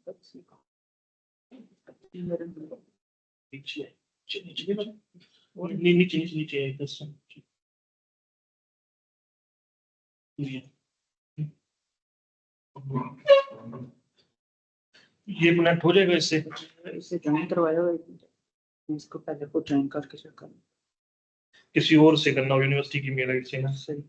नीचे नीचे नीचे नीचे है इधर से ये कनेक्ट हो जाएगा इससे ज्वाइन करवाया हुआ है, इसको पहले को ज्वाइन करके चेक करना। किसी और से करना हो, यूनिवर्सिटी की मेल आईडी से ना। सही।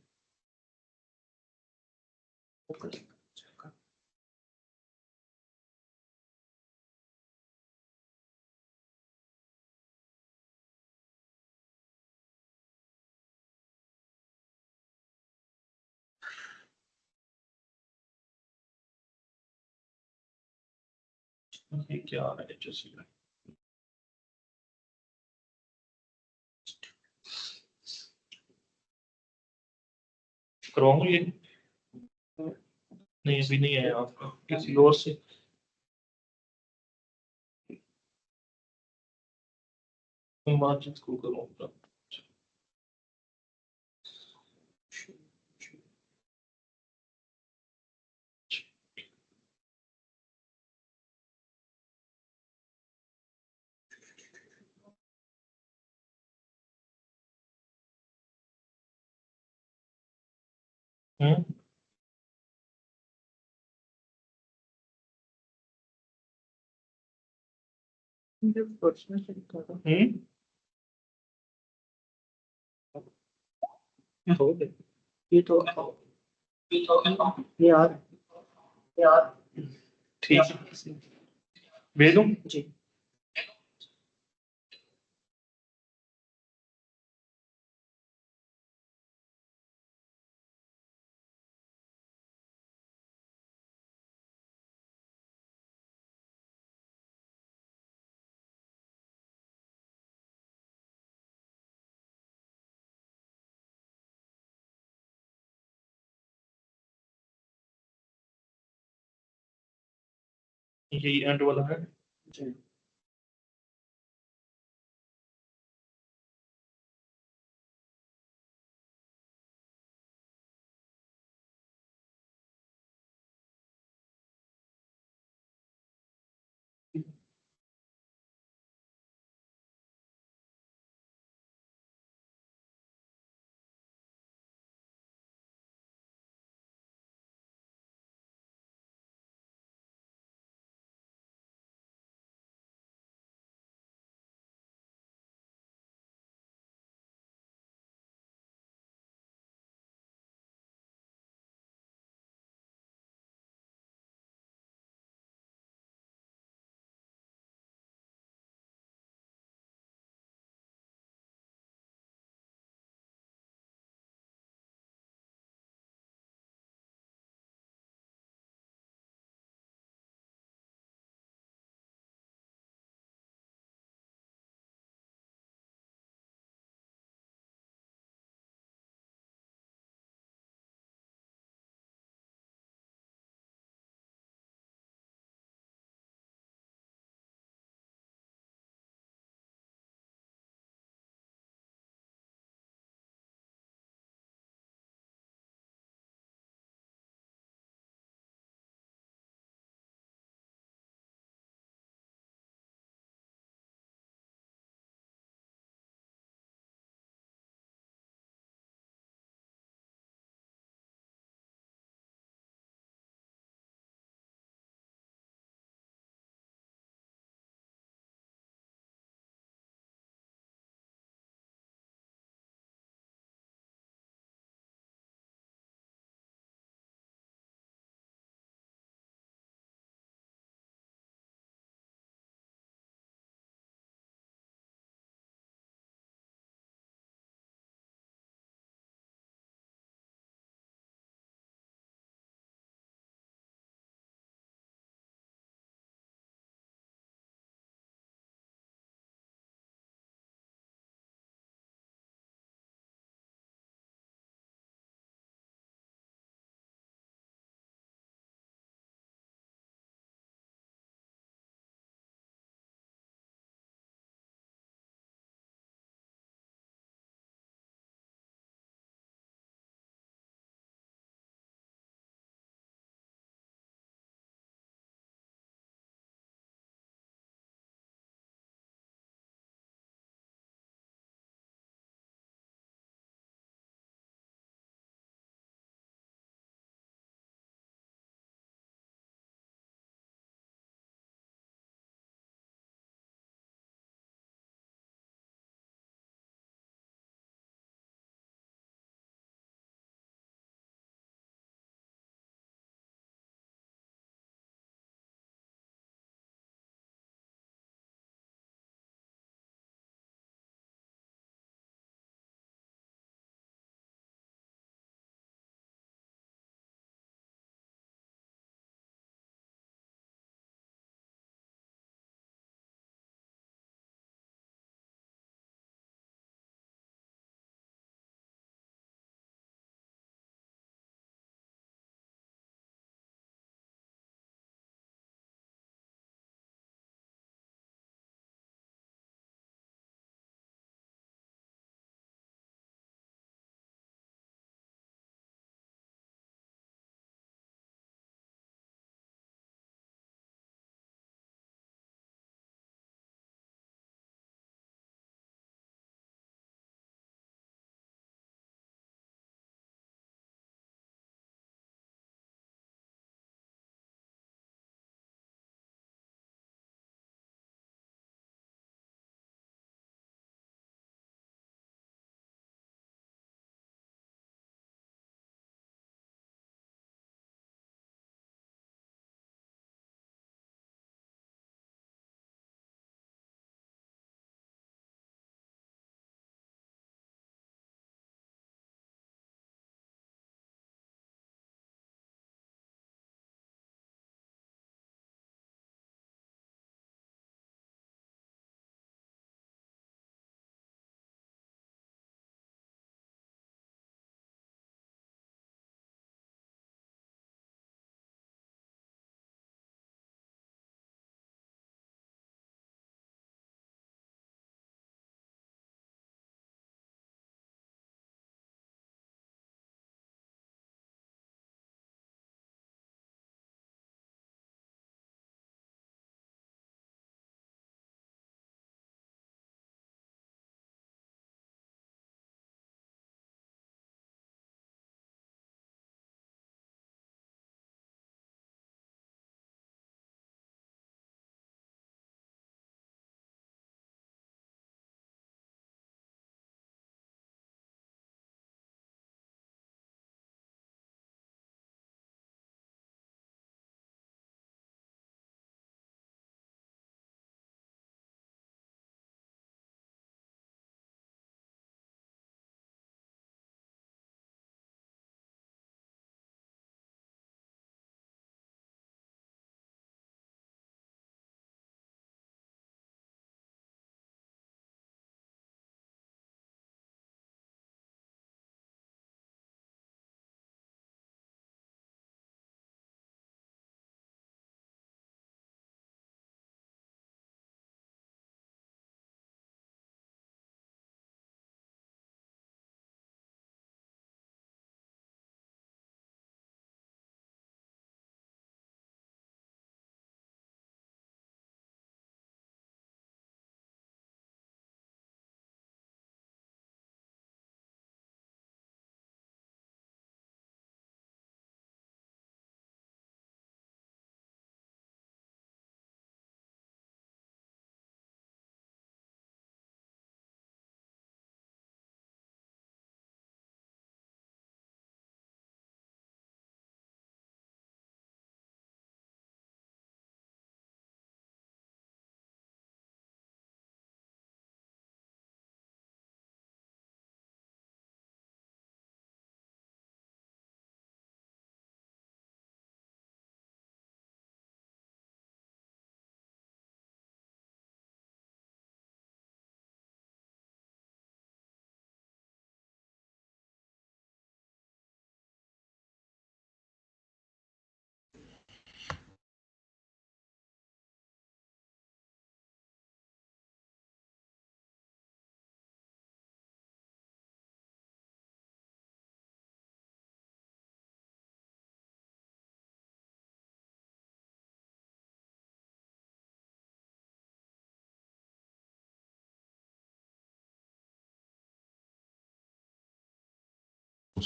ये क्या आ रहा है जैसे करवाऊंगा ये नहीं, अभी नहीं है आपका, किसी और से मैं बातचीत को करूँगा। हम्म पर्सनल तरीका था। हो गया ये तो यार ठीक है, भेज दूँ। जी। यही एंड वाला है। जी।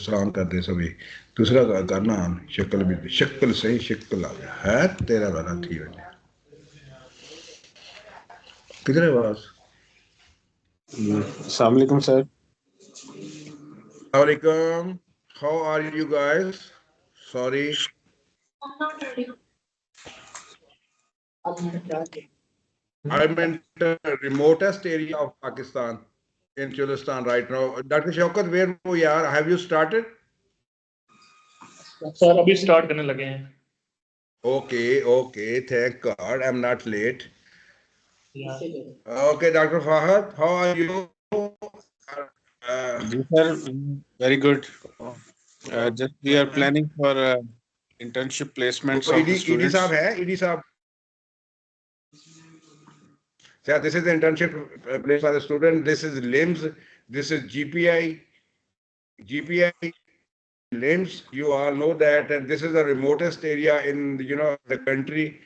सलाम कर दे सभी दूसरा करना शक्ल भी शक्ल सही शक्ल आ गया है तेरा वाला थी वजह किधर है आवाज Assalamu alaikum, sir. Assalamualaikum. How are you guys? Sorry. I'm in the remotest area of Pakistan, in Chulistan right now. Dr. Shaukat, where we are? Have you started? Sir अभी स्टार्ट करने लगे हैं. Okay. Thank God, I'm not late. Yeah. Okay, Dr. Fahad, how are you? Yes, sir, very good. Just we are planning for internship placements of the ED students. साहब है, ED साहब. So this is the internship place for the student. This is LIMS. This is GPI. GPI LIMS. You all know that, and this is the remotest area in the country.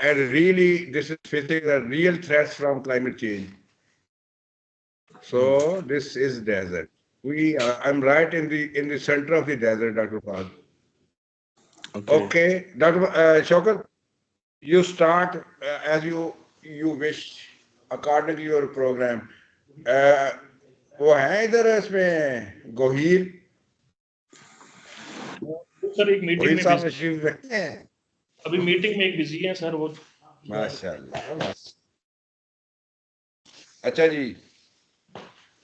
And really, this is facing the real threats from climate change. So this is desert. I'm right in the center of the desert, Dr. Fahad. Okay, Dr. Shaukat, you start as you wish according to your program. वो है इधर इसमें गोहीर sir एक meeting में साहब busy- तशरीफ रखते हैं अभी मीटिंग में एक बिजी है सर वो. माशाल्लाह अच्छा जी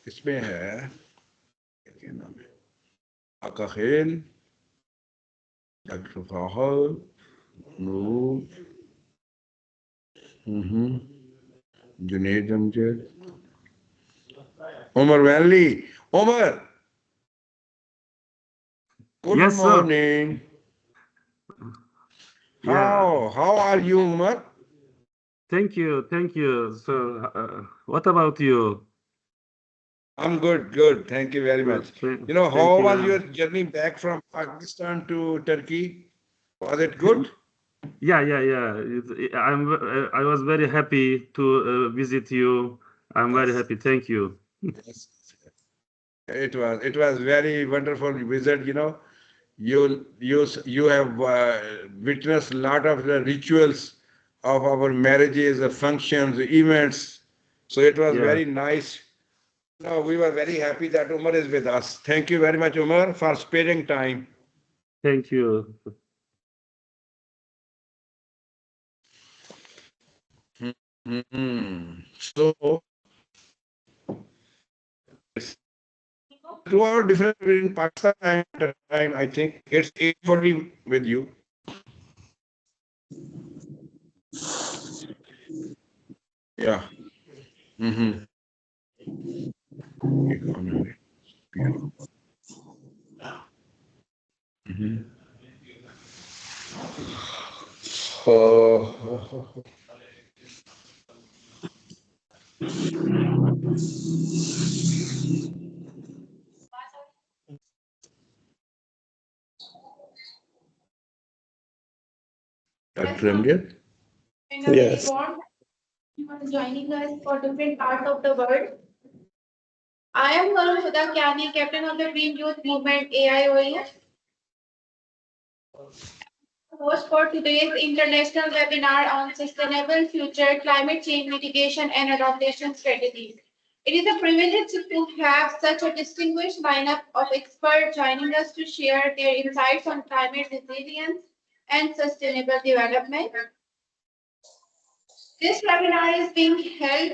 इसमें है क्या नाम है आका खेल doctor Fahad Noor Junaid Amjad Umar Wali Umar good Yes, sir. morning Yeah. how are you Umar Thank you. So, what about you? I'm good. Thank you very much. Thank How you was very your much. journey back from Pakistan to Turkey? Was it good? Yeah. I was very happy to visit you. I'm very Yes. happy. Thank you. Yes. It was very wonderful visit. You have witnessed a lot of the rituals of our marriages, the functions, the events. So it was Yeah. very nice. We were very happy that Umar is with us. Thank you very much, Umar, for sparing time. Thank you. So, 2 hour difference between Pakistan and time, I think it's 8:40 with you. Yeah. Oh. Dr. Amjad? Yes. You are joining us for different parts of the world. I am Varun Sudakyani, captain of the Green Youth Movement AIOE, host for today's international webinar on sustainable future, climate change mitigation and adaptation strategies. It is a privilege to have such a distinguished lineup of experts joining us to share their insights on climate resilience and sustainable development. This webinar is being held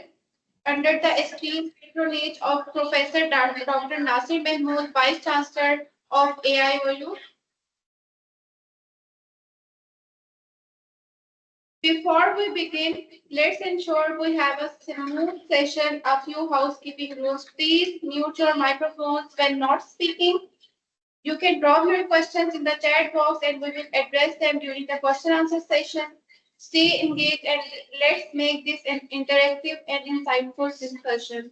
under the esteemed patronage of Professor Dr. Nasir Mahmood, Vice Chancellor of AIOU. Before we begin, let's ensure we have a smooth session. A few housekeeping rules. Please mute your microphones when not speaking. You can drop your questions in the chat box and we will address them during the question answer session. Stay engaged and let's make this an interactive and insightful discussion.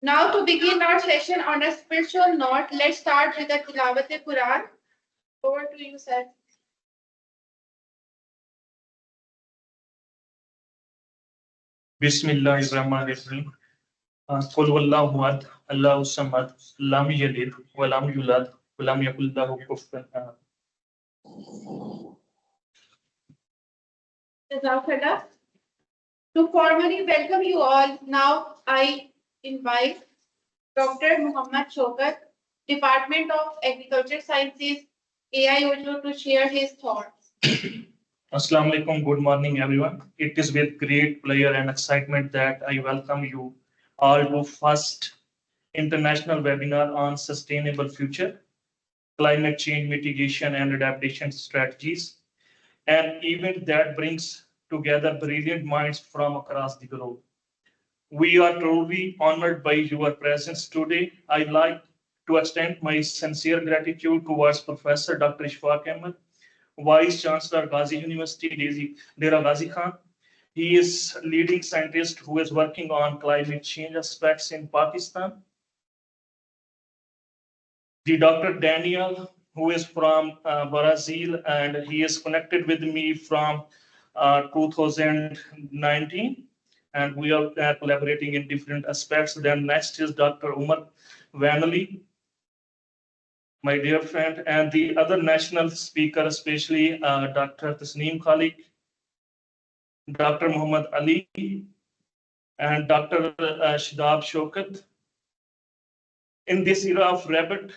Now to begin our session on a spiritual note, let's start with the Tilawat-e-Quran. Over to you, sir. Bismillahirrahmanirrahim. قل هو الله أحد الله الصمد لم يلد ولم يولد ولم يكن له كفوا أحد. Jazakallah. To formally welcome you all, now I invite Dr. Muhammad Shokat, Department of Agriculture Sciences, AIOJO, to share his thoughts. Assalamu alaikum. Good morning, everyone. It is with great pleasure and excitement that I welcome you all to first international webinar on sustainable future, climate change mitigation and adaptation strategies, an event that brings together brilliant minds from across the globe. We are truly honored by your presence today. I'd like to extend my sincere gratitude towards Professor Dr. Ishfaq Ahmed, Vice Chancellor Ghazi University, Dera Ghazi Khan. He is leading scientist who is working on climate change aspects in Pakistan. The Dr. Daniel, who is from Brazil, and he is connected with me from 2019, and we are collaborating in different aspects. Then next is Dr. Umar Vanali, my dear friend, and the other national speaker, especially Dr. Tasneem Khalik, Dr. Muhammad Ali, and Dr. Shadab Shokat. In this era of rapid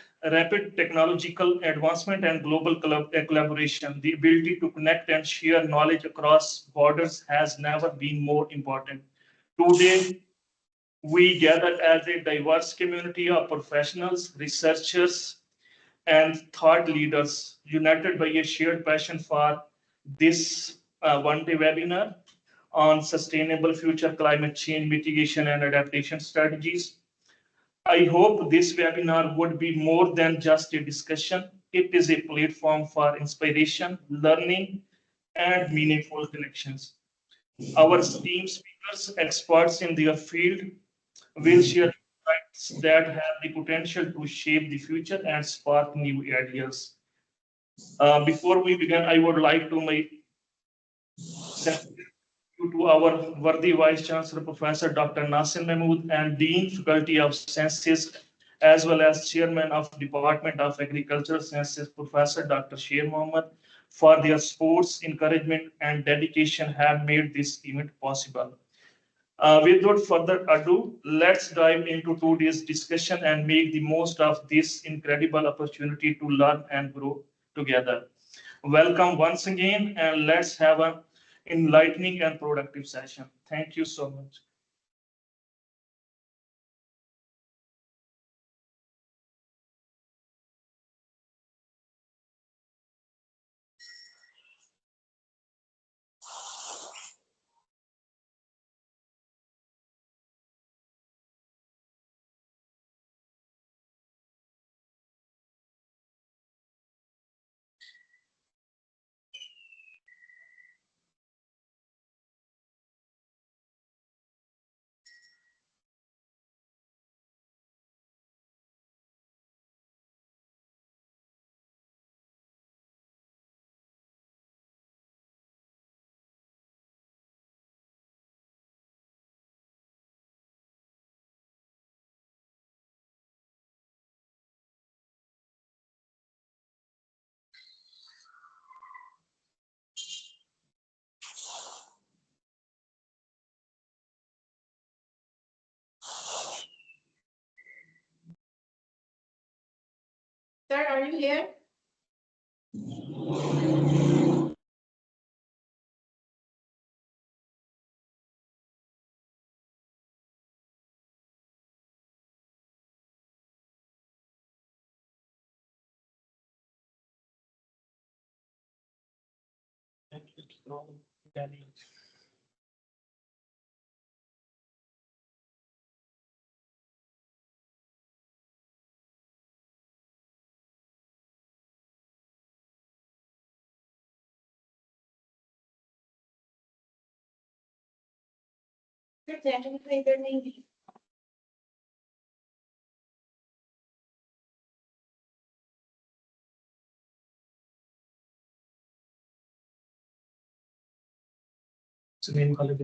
technological advancement and global collaboration, the ability to connect and share knowledge across borders has never been more important. Today, we gather as a diverse community of professionals, researchers, and thought leaders united by a shared passion for this one-day webinar on sustainable future climate change mitigation and adaptation strategies. I hope this webinar would be more than just a discussion. It is a platform for inspiration, learning, and meaningful connections. Our esteemed speakers, experts in their field, will share insights that have the potential to shape the future and spark new ideas. Before we begin, I would like to make to our worthy Vice Chancellor, Professor Dr. Nasir Mahmood, and Dean Faculty of Sciences, as well as Chairman of Department of Agricultural Sciences, Professor Dr. Sher Mohammed, for their sports, encouragement, and dedication have made this event possible. Without further ado, let's dive into today's discussion and make the most of this incredible opportunity to learn and grow together. Welcome once again, and let's have an enlightening and productive session. Thank you so much. Sir, are you here? Sir, channel पे इधर नहीं है। Tasneem Khalik,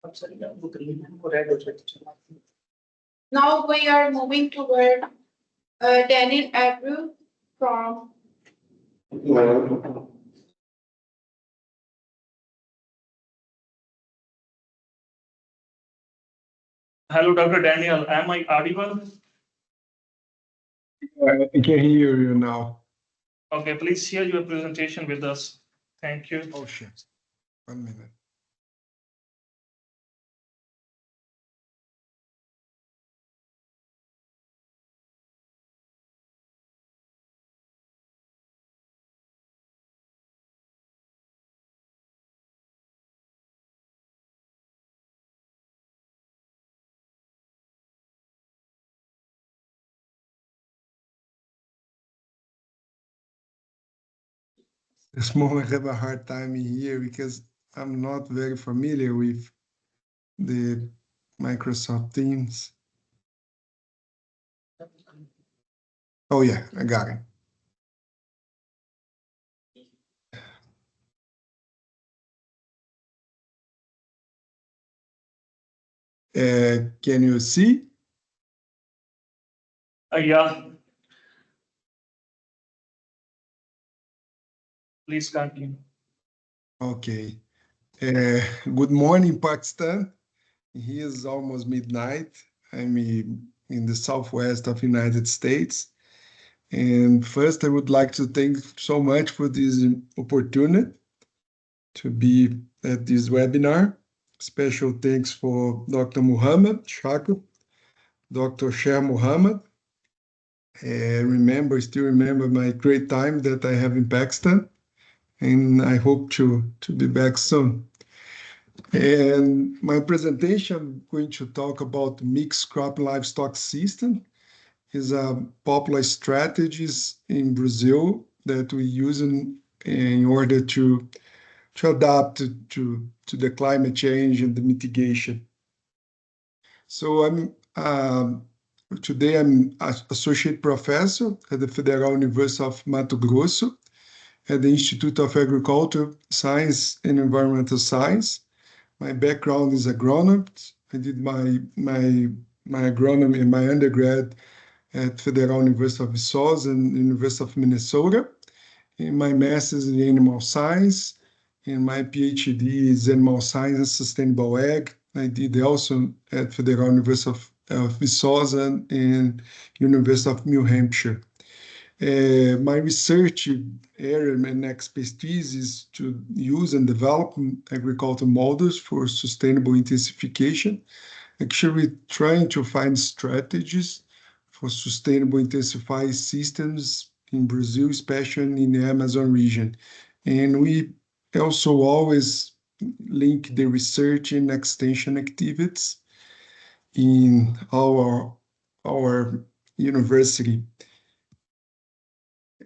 अब sir वो green है वो red हो जाती है. Now we are moving toward Daniel Abreu from Hello, Dr. Daniel. Am I audible? I can hear you now. Okay, please share your presentation with us. Thank you. Oh, shit. 1 minute. This moment I have a hard time here because I'm not very familiar with the Microsoft Teams. Oh yeah, I got it. Can you see? Yeah. Please continue. Okay. Good morning, Pakistan. Here is almost midnight. I'm in the southwest of United States. And first, I would like to thank so much for this opportunity to be at this webinar. Special thanks for Dr. Muhammad Shakir, Dr. Sher Muhammad. Still remember my great time that I have in Pakistan, and I hope to be back soon. And my presentation, I'm going to talk about mixed crop livestock system. Is a popular strategies in Brazil that we use in order to adapt to the climate change and the mitigation. So today I'm associate professor at the Federal University of Mato Grosso at the Institute of Agriculture Science and Environmental Science. My background is agronomist. I did my agronomy and my undergrad at Federal University of Viçosa and University of Minnesota. And my master's in animal science, and my PhD is animal science and sustainable ag. I did also at Federal University of Viçosa and University of New Hampshire. My research area and expertise is to use and develop agricultural models for sustainable intensification, actually trying to find strategies for sustainable intensified systems in Brazil, especially in the Amazon region. And we also always link the research and extension activities in our university.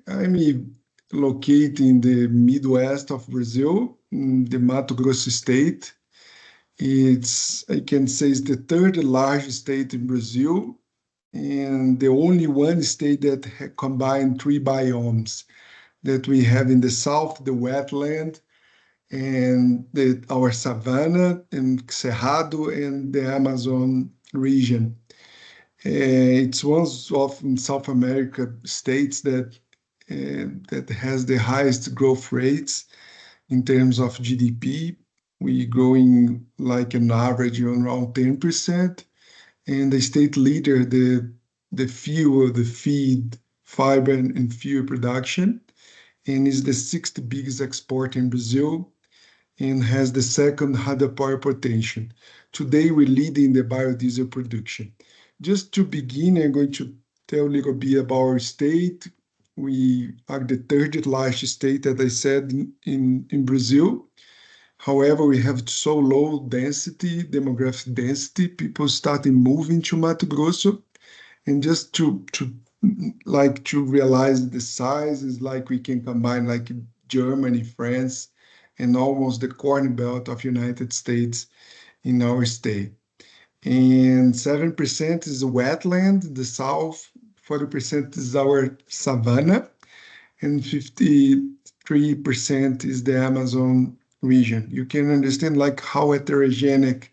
I'm located in the Midwest of Brazil, in the Mato Grosso state. I can say, it's the third largest state in Brazil, and the only one state that combined three biomes that we have in the south, the wetland, and our savanna and cerrado and the Amazon region. It's one of South America states that has the highest growth rates in terms of GDP. We growing like an average around 10%, and the state leader, the fuel, the feed, fiber, and fuel production, and is the sixth biggest export in Brazil, and has the second hydropower potential. Today, we lead in the biodiesel production. Just to begin, I'm going to tell a little bit about our state. We are the third largest state, as I said, in Brazil. However, we have so low density, demographic density, people starting moving to Mato Grosso. And just to realize the size is like we can combine like Germany, France, and almost the corn belt of United States in our state. And 7% is wetland, the south, 40% is our savanna, and 53% is the Amazon region. You can understand like how heterogeneous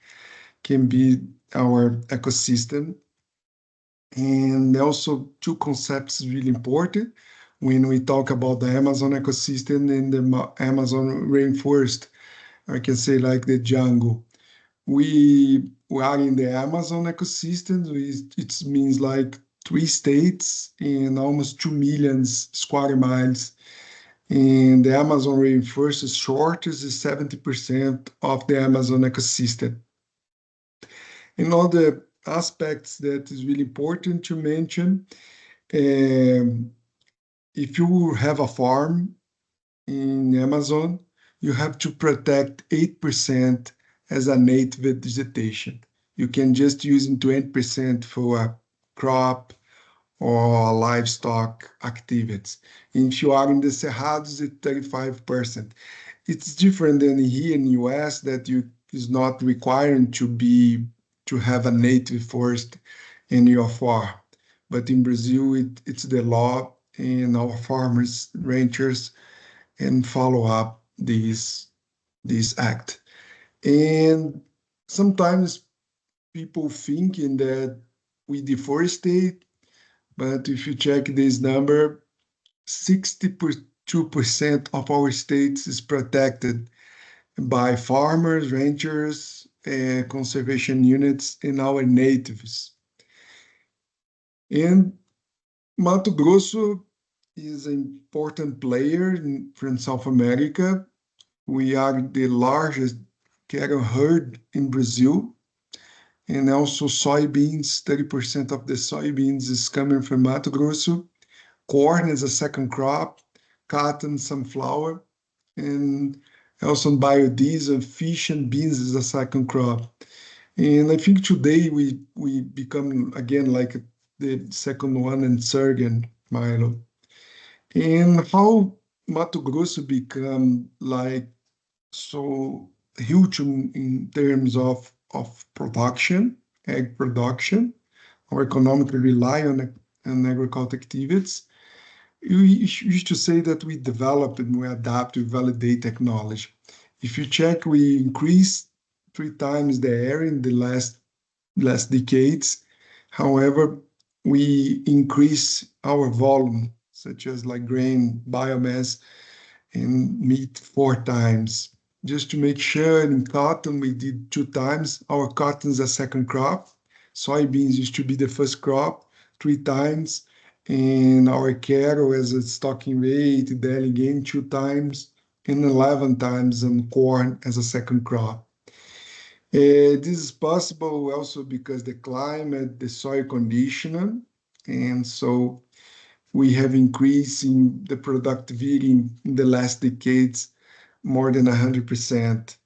can be our ecosystem. And also two concepts really important when we talk about the Amazon ecosystem and the Amazon rainforest. I can say like the jungle. We are in the Amazon ecosystem. It means like 3 states and almost 2 million square miles. And the Amazon rainforest shortest is 70% of the Amazon ecosystem. And other aspects that is really important to mention, um, if you have a farm in Amazon, you have to protect 8% as a native vegetation. You can just use 20% for a crop or livestock activities. If you are in the Cerrados, it's 35%. It's different than here in US that you is not required to have a native forest in your farm. But in Brazil, it's the law, and our farmers, ranchers, and follow up this act. And sometimes people thinking that we deforestate, but if you check this number, 62% of our states is protected by farmers, ranchers, conservation units, and our natives. And Mato Grosso is an important player from South America. We are the largest cattle herd in Brazil, and also soybeans. 30% of the soybeans is coming from Mato Grosso. Corn is a second crop, cotton, sunflower, and also biodiesel, fish and beans is a second crop. And I think today we become again like the second one in Sergen, Milo. And how Mato Grosso become like so huge in terms of production, egg production, or economically rely on agricultural activities. We used to say that we develop and we adapt, we validate technology. If you check, we increased 3 times the area in the last decades. However, we increase our volume, such as like grain, biomass, and meat 4 times. Just to make sure, in cotton, we did 2 times. Our cotton is a second crop. Soybeans used to be the first crop, 3 times. And our cattle as a stocking weight, daily gain 2 times, and 11 times on corn as a second crop. This is possible also because the climate, the soil condition, and so we have increased in the productivity in the last decades more than 100%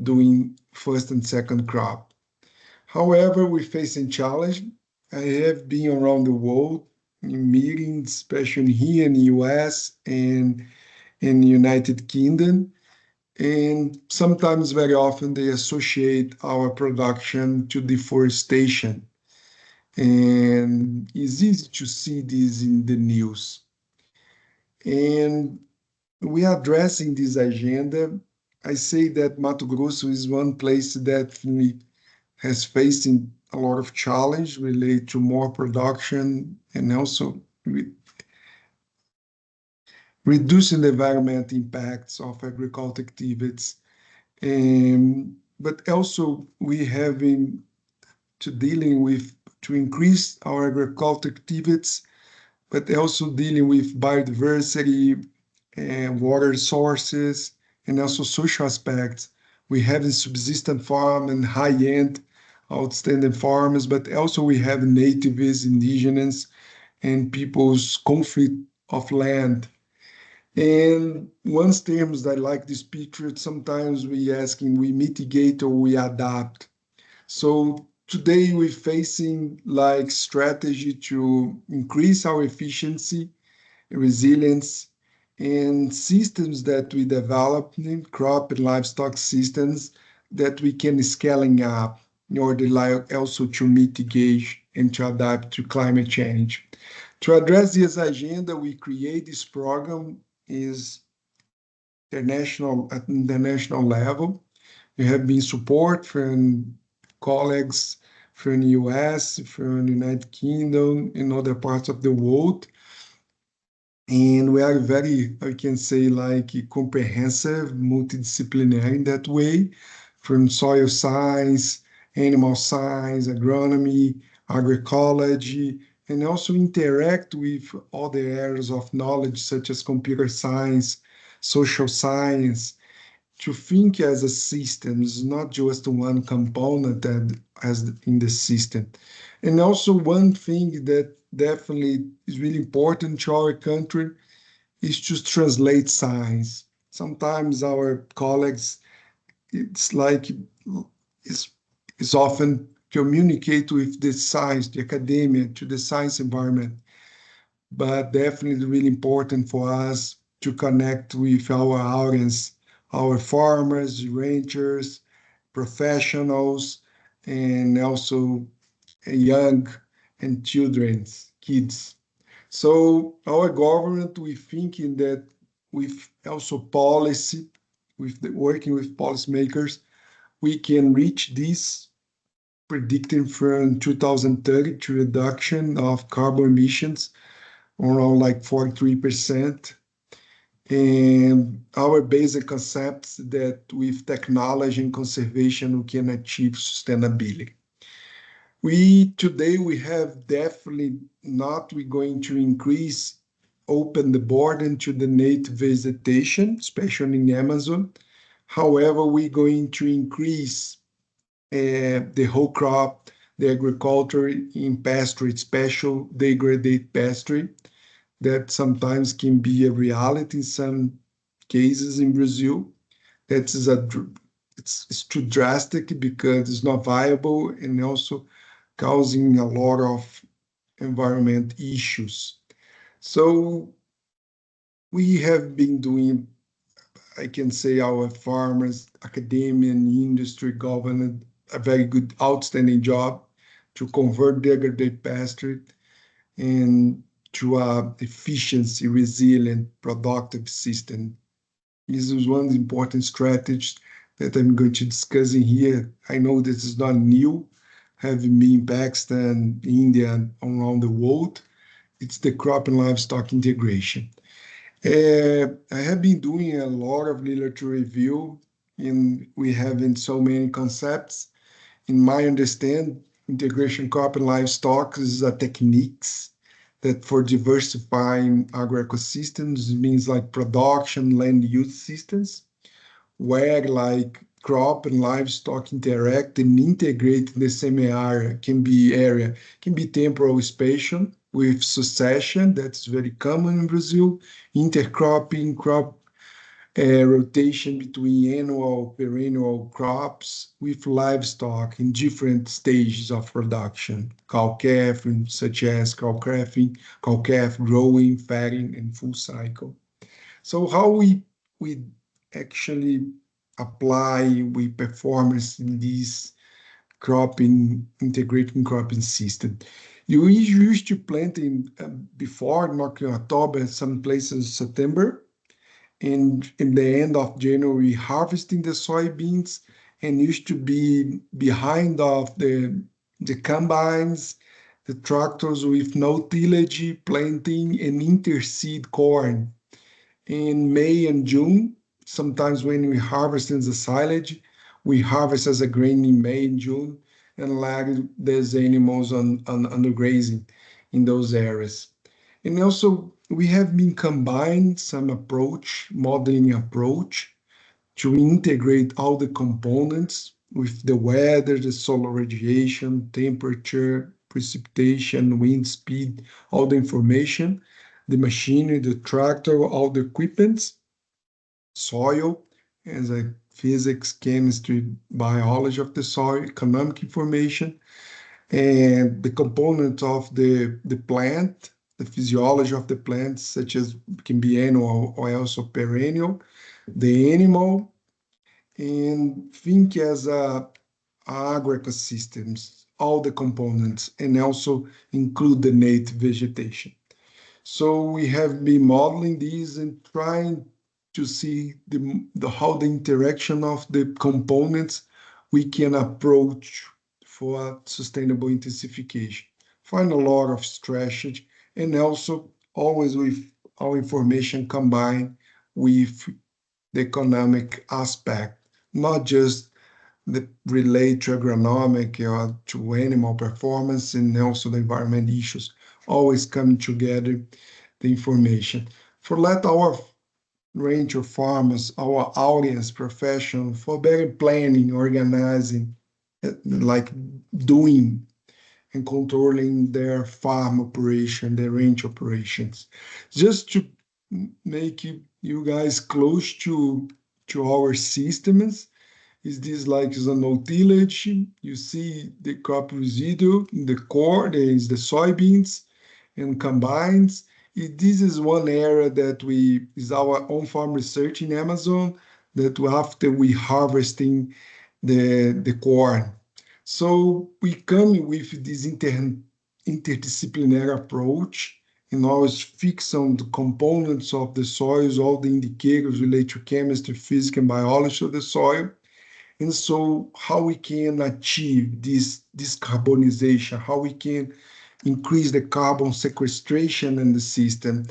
doing first and second crop. However, we're facing challenge. I have been around the world in meetings, especially here in the US and in the United Kingdom, and sometimes very often they associate our production to deforestation. And it's easy to see this in the news. And we are addressing this agenda. I say that Mato Grosso is one place that has facing a lot of challenge related to more production and also reducing the environment impacts of agricultural activities. But also we having to dealing with to increase our agricultural activities, but also dealing with biodiversity and water sources and also social aspects. We have a subsistence farm and high-end outstanding farmers, but also we have natives, indigenous, and people's conflict of land. And one terms I like this picture, sometimes we asking we mitigate or we adapt. So today we're facing like strategy to increase our efficiency, resilience, and systems that we develop in crop and livestock systems that we can scaling up in order like also to mitigate and to adapt to climate change. To address this agenda, we create this program is international at international level. We have been support from colleagues from the US, from the United Kingdom, and other parts of the world. And we are very, I can say, like comprehensive, multidisciplinary in that way, from soil science, animal science, agronomy, agroecology, and also interact with other areas of knowledge such as computer science, social science, to think as a system is not just one component that as in the system. And also one thing that definitely is really important to our country is to translate science. Sometimes our colleagues, it's like it's, it's often communicate with the science, the academia, to the science environment, but definitely really important for us to connect with our audience, our farmers, ranchers, professionals, and also young and children's kids. So our government, we thinking that with also policy, with the, working with policymakers, we can reach this predicting from 2030 to reduction of carbon emissions around like 43%. And our basic concepts that with technology and conservation, we can achieve sustainability. We have definitely not, we're going to open the border to the native vegetation, especially in Amazon. However, we're going to increase the whole crop, the agriculture in pasture, special degraded pasture, that sometimes can be a reality in some cases in Brazil. That is it's too drastic because it's not viable and also causing a lot of environment issues. So we have been doing, I can say, our farmers, academia, and industry government a very good, outstanding job to convert degraded pasture and to a efficiency, resilient, productive system. This is one important strategy that I'm going to discuss in here. I know this is not new, having been in Pakistan, India, and around the world. It's the crop and livestock integration. I have been doing a lot of literature review, and we have in so many concepts. In my understand, integration crop and livestock is a techniques that for diversifying agroecosystems means like production, land use systems, where like crop and livestock interact and integrate in the same area, can be temporal spatial with succession, that's very common in Brazil, intercropping, crop rotation between annual, perennial crops with livestock in different stages of production, cow-calf, such as cow-calf growing, fatting, and full cycle. So how we actually apply we performance in this integrating cropping system. You used to plant in before, not in October, some places September, and in the end of January harvesting the soybeans, and used to be behind of the combines, the tractors with no tillage, planting and interseed corn. In May and June, sometimes when we harvest in the silage, we harvest as a grain in May and June and lag these animals on the grazing in those areas. And also we have been combined some approach, modeling approach, to integrate all the components with the weather, the solar radiation, temperature, precipitation, wind speed, all the information, the machinery, the tractor, all the equipments, soil, as a physics, chemistry, biology of the soil, economic information, and the component of the plant, the physiology of the plant, such as can be annual or also perennial, the animal, and think as a agroecosystems, all the components, and also include the native vegetation. So we have been modeling these and trying to see how the interaction of the components we can approach for sustainable intensification. Find a lot of strategy, and also always with our information combined with the economic aspect, not just the relate to agronomic or to animal performance and also the environment issues, always coming together the information. For let our range of farmers, our audience professional, for better planning, organizing, like doing and controlling their farm operation, their range operations. Just to make you guys close to our systems, is this like is a no tillage? You see the crop residue in the core, there is the soybeans and combines. This is one area that we is our own farm research in Amazon that after we harvesting the corn. So we come with this interdisciplinary approach and always fix on the components of the soils, all the indicators related to chemistry, physics, and biology of the soil. And so how we can achieve this decarbonization, how we can increase the carbon sequestration in the system,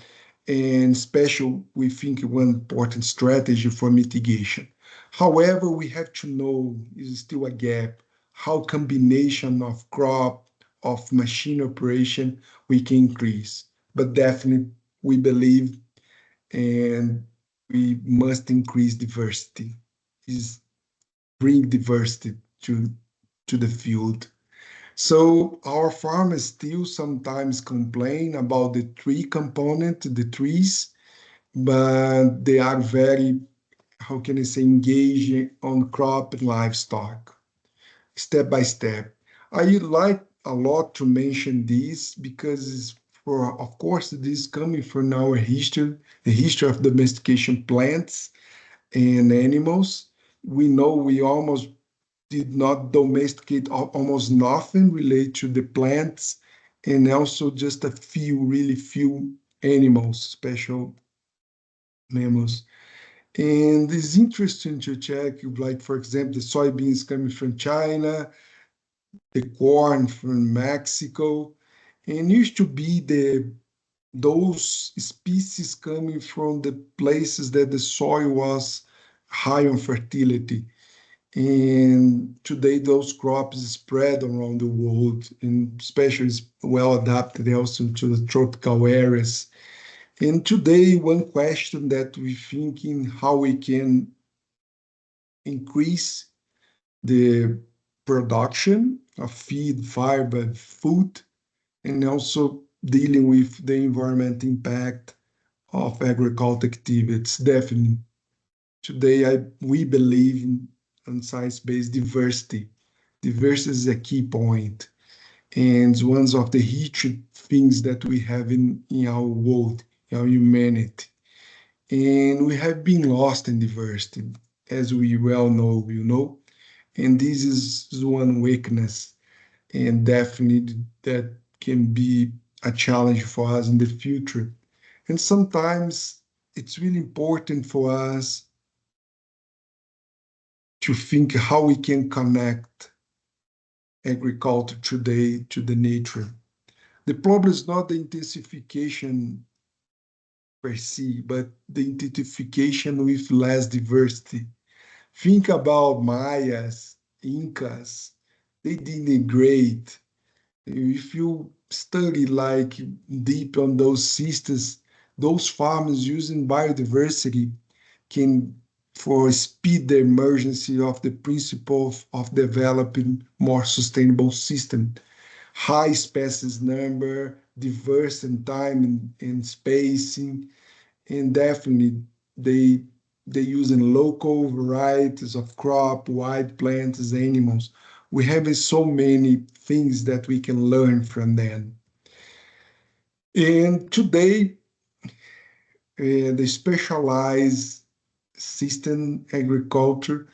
and special, we think one important strategy for mitigation. However, we have to know is still a gap, how combination of crop, of machine operation, we can increase. But definitely we believe and we must increase diversity, is bring diversity to the field. So our farmers still sometimes complain about the tree component, the trees, but they are very, how can I say, engaged on crop and livestock, step by step. I like a lot to mention this because for, of course, this coming from our history, the history of domestication plants and animals. We know we almost did not domesticate almost nothing related to the plants and also just a few, really few animals, special mammals. And it's interesting to check, like, for example, the soybeans coming from China, the corn from Mexico, and used to be those species coming from the places that the soil was high on fertility. And today those crops spread around the world, and especially well adapted also to the tropical areas. And today, one question that we're thinking how we can increase the production of feed, fiber, food, and also dealing with the environment impact of agricultural activities. Definitely. Today, we believe in science-based diversity. Diversity is a key point, and one of the rich things that we have in our world, in our humanity. And we have been lost in diversity, as we well know, and this is one weakness, and definitely that can be a challenge for us in the future. And sometimes it's really important for us to think how we can connect agriculture today to the nature. The problem is not the intensification per se, but the intensification with less diversity. Think about Mayas, Incas, they did great. If you study like deep on those systems, those farmers using biodiversity can for speed the emergency of the principle of developing more sustainable system, high species number, diverse in time and spacing, and definitely they they using local varieties of crop, wild plants, animals. We have so many things that we can learn from them. And today, the specialized system agriculture,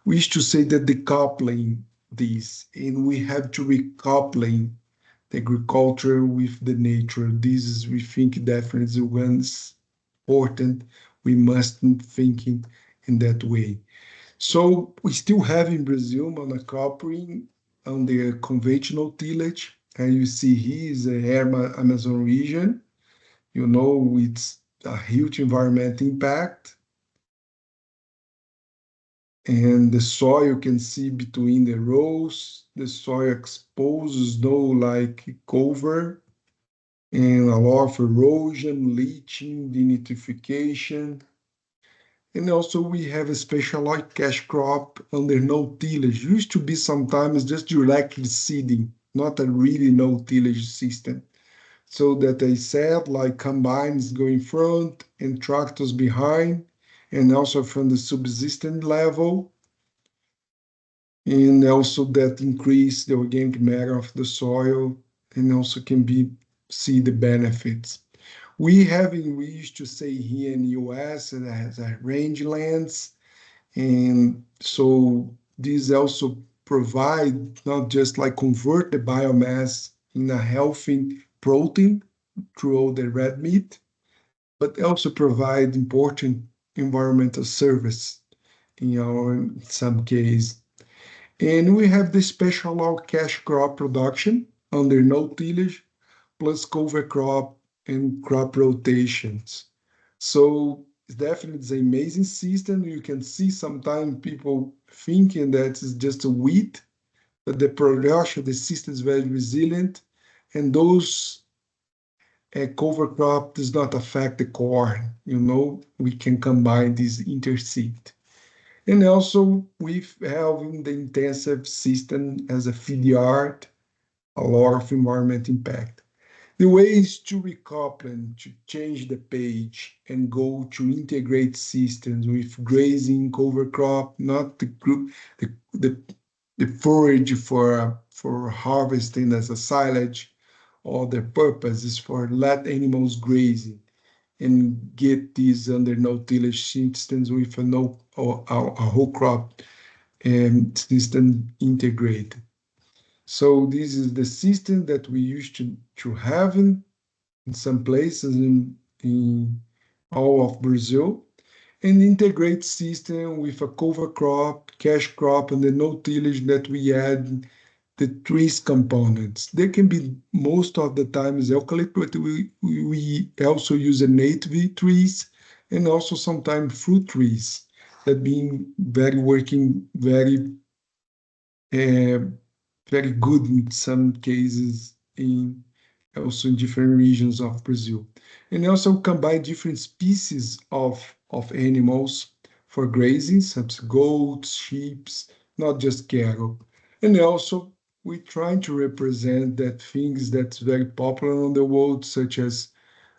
we used to say that decoupling this, and we have to recoupling the agriculture with the nature. This is, we think, definitely one's important. We must thinking in that way. So we still have in Brazil monoculturing on the conventional tillage. And you see here is the Amazon region. You know, it's a huge environmental impact. And the soil you can see between the rows, the soil exposes no like cover and a lot of erosion, leaching, denitrification. And also we have a specialized cash crop under no tillage. Used to be sometimes just directly seeding, not a really no tillage system. So that they said like combines go in front and tractors behind, and also from the subsistence level, and also that increase the organic matter of the soil, and also can be see the benefits. We used to say here in the US it has a rangelands, and so these also provide not just like convert the biomass in a healthy protein through the red meat, but also provide important environmental service, in some case. And we have the special law cash crop production under no tillage, plus cover crop and crop rotations. So it's definitely it's an amazing system. You can see sometimes people thinking that it's just a wheat, but the production, the system is very resilient, and those cover crop does not affect the corn. We can combine this interseed. And also with having the intensive system as a feed yard, a lot of environment impact. The way is to recouple, to change the page and go to integrate systems with grazing, cover crop, not the group, the forage for harvesting as a silage, or the purpose is for let animals grazing and get these under no tillage systems with a whole crop system integrated. So this is the system that we used to have in some places in all of Brazil, and integrate system with a cover crop, cash crop, and the no tillage that we add the trees components. They can be most of the time is eucalypt, but we also use a native trees and also sometimes fruit trees that being working uh, very good in some cases in also in different regions of Brazil. And also combine different species of animals for grazing, such as goats, sheep, not just cattle. And also we try to represent that things that's very popular on the world, such as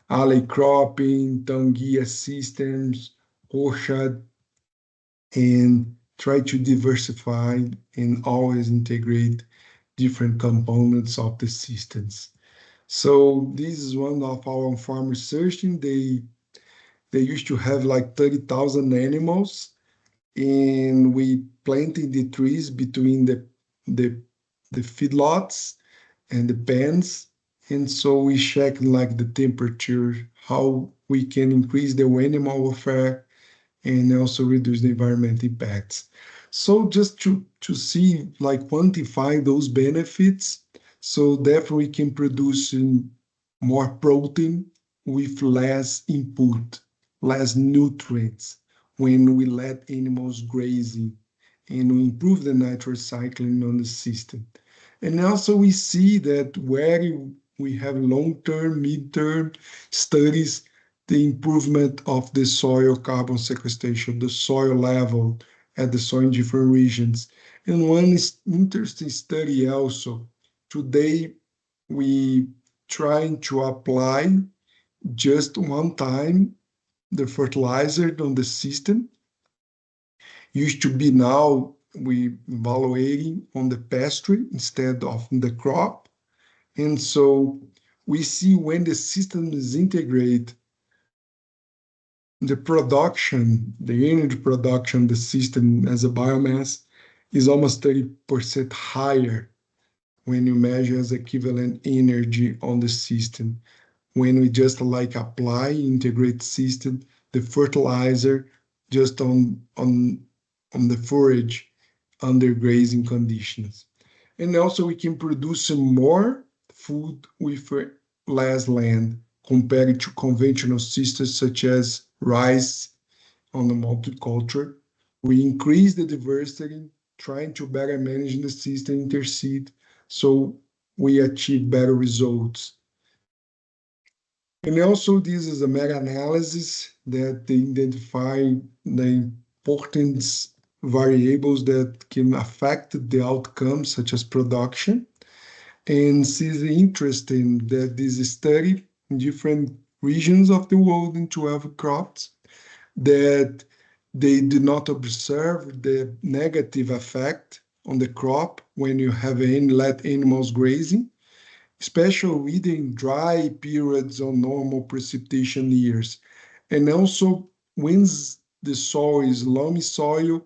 alley cropping, tangia systems, orchard, and try to diversify and always integrate different components of the systems. So this is one of our farmers searching. They used to have like 30,000 animals, and we planted the trees between the the feedlots and the pens. And so we check like the temperature, how we can increase the animal welfare and also reduce the environmental impacts. So just to see, like quantify those benefits, so therefore we can produce more protein with less input, less nutrients when we let animals grazing, and we improve the nitrogen cycling on the system. And also we see that where we have long-term, mid-term studies, the improvement of the soil carbon sequestration, the soil level at the soil in different regions. And one is interesting study also. Today, we trying to apply just one time the fertilizer on the system. Used to be now we evaluating on the pasture instead of the crop. And so we see when the system is integrated, the production, the energy production, the system as a biomass is almost 30% higher when you measure as equivalent energy on the system. When we just like apply integrate system, the fertilizer just on the forage under grazing conditions. And also we can produce more food with less land compared to conventional systems such as rice on the multiculture. We increase the diversity, trying to better manage the system interseed, so we achieve better results. And also this is a meta-analysis that they identify the important variables that can affect the outcome, such as production. And sees interesting that this study in different regions of the world in 12 crops that they do not observe the negative effect on the crop when you have let animals grazing, especially within dry periods or normal precipitation years. And also, when the soil is loamy soil,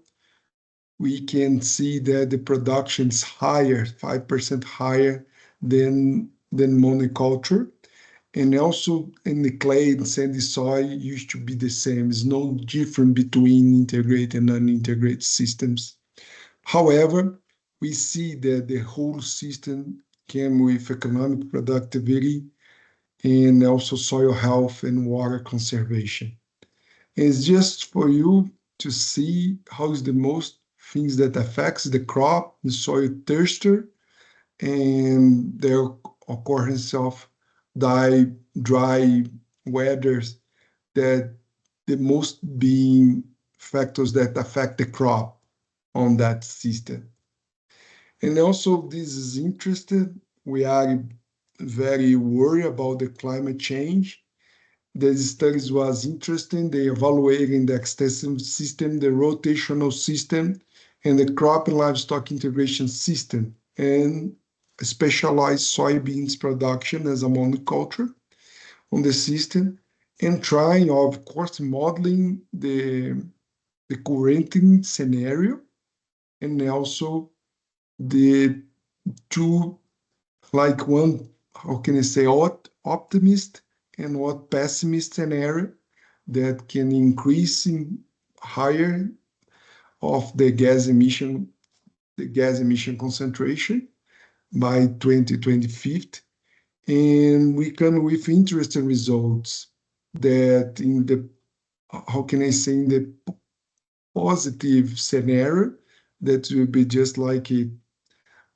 we can see that the production is higher, 5% higher than monoculture. And also in the clay and sandy soil used to be the same. It's no different between integrated and non-integrated systems. However, we see that the whole system came with economic productivity and also soil health and water conservation. It's just for you to see how is the most things that affects the crop, the soil thirster, and the occurrence of dry weathers that the most being factors that affect the crop on that system. And also this is interesting. We are very worried about the climate change. The studies was interesting. They evaluating the extensive system, the rotational system, and the crop and livestock integration system, and specialized soybeans production as a monoculture on the system, and trying, of course, modeling the current scenario, and also the two, like one, how can I say, optimist and what pessimist scenario that can increase in higher of the gas emission concentration by 2025. And we come with interesting results that in the, how can I say, in the positive scenario, that will be just like it,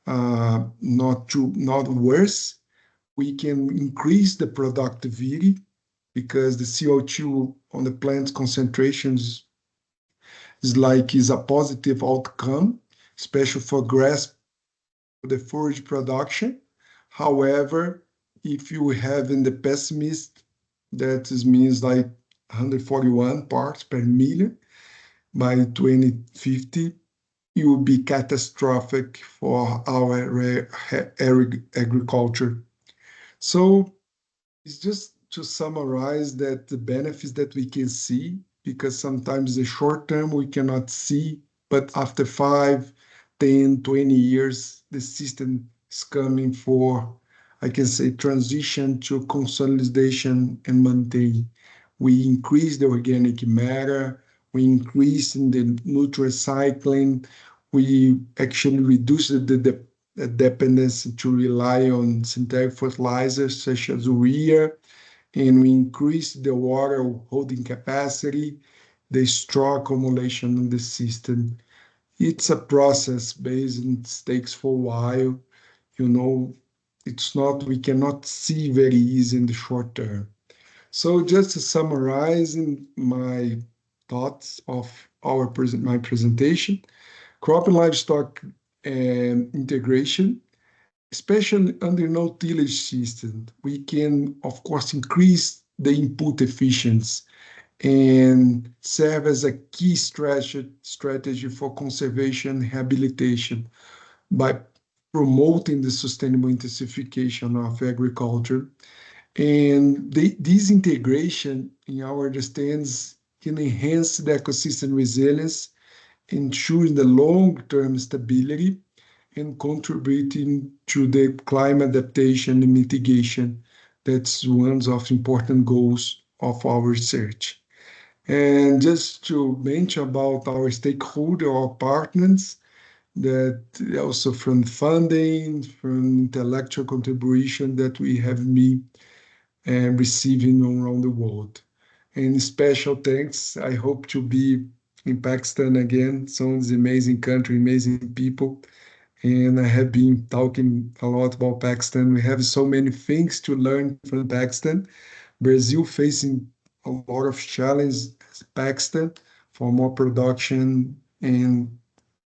not worse. We can increase the productivity because the CO2 on the plant concentrations is a positive outcome, especially for grass, the forage production. However, if you have in the pessimist, that means like 141 parts per million by 2050, it will be catastrophic for our agriculture. So it's just to summarize that the benefits that we can see, because sometimes the short term we cannot see, but after 5, 10, 20 years, the system is coming for, I can say, transition to consolidation and maintain. We increase the organic matter, we increase in the nutrient cycling, we actually reduce the dependency to rely on synthetic fertilizers such as urea, and we increase the water holding capacity, the straw accumulation in the system. It's a process based and it takes for a while. It's not, we cannot see very easy in the short term. So just to summarize my thoughts of my presentation, crop and livestock integration, especially under no-tillage system, we can, of course, increase the input efficiency and serve as a key strategy for conservation and rehabilitation by promoting the sustainable intensification of agriculture. And this integration, in our understanding, can enhance the ecosystem resilience, ensuring the long-term stability and contributing to the climate adaptation and mitigation. That's one of important goals of our research. And just to mention about our stakeholder or partners, that also from funding, from intellectual contribution that we have been receiving around the world. And special thanks. I hope to be in Pakistan again. Sounds amazing country, amazing people. And I have been talking a lot about Pakistan. We have so many things to learn from Pakistan. Brazil facing a lot of challenges, Pakistan, for more production and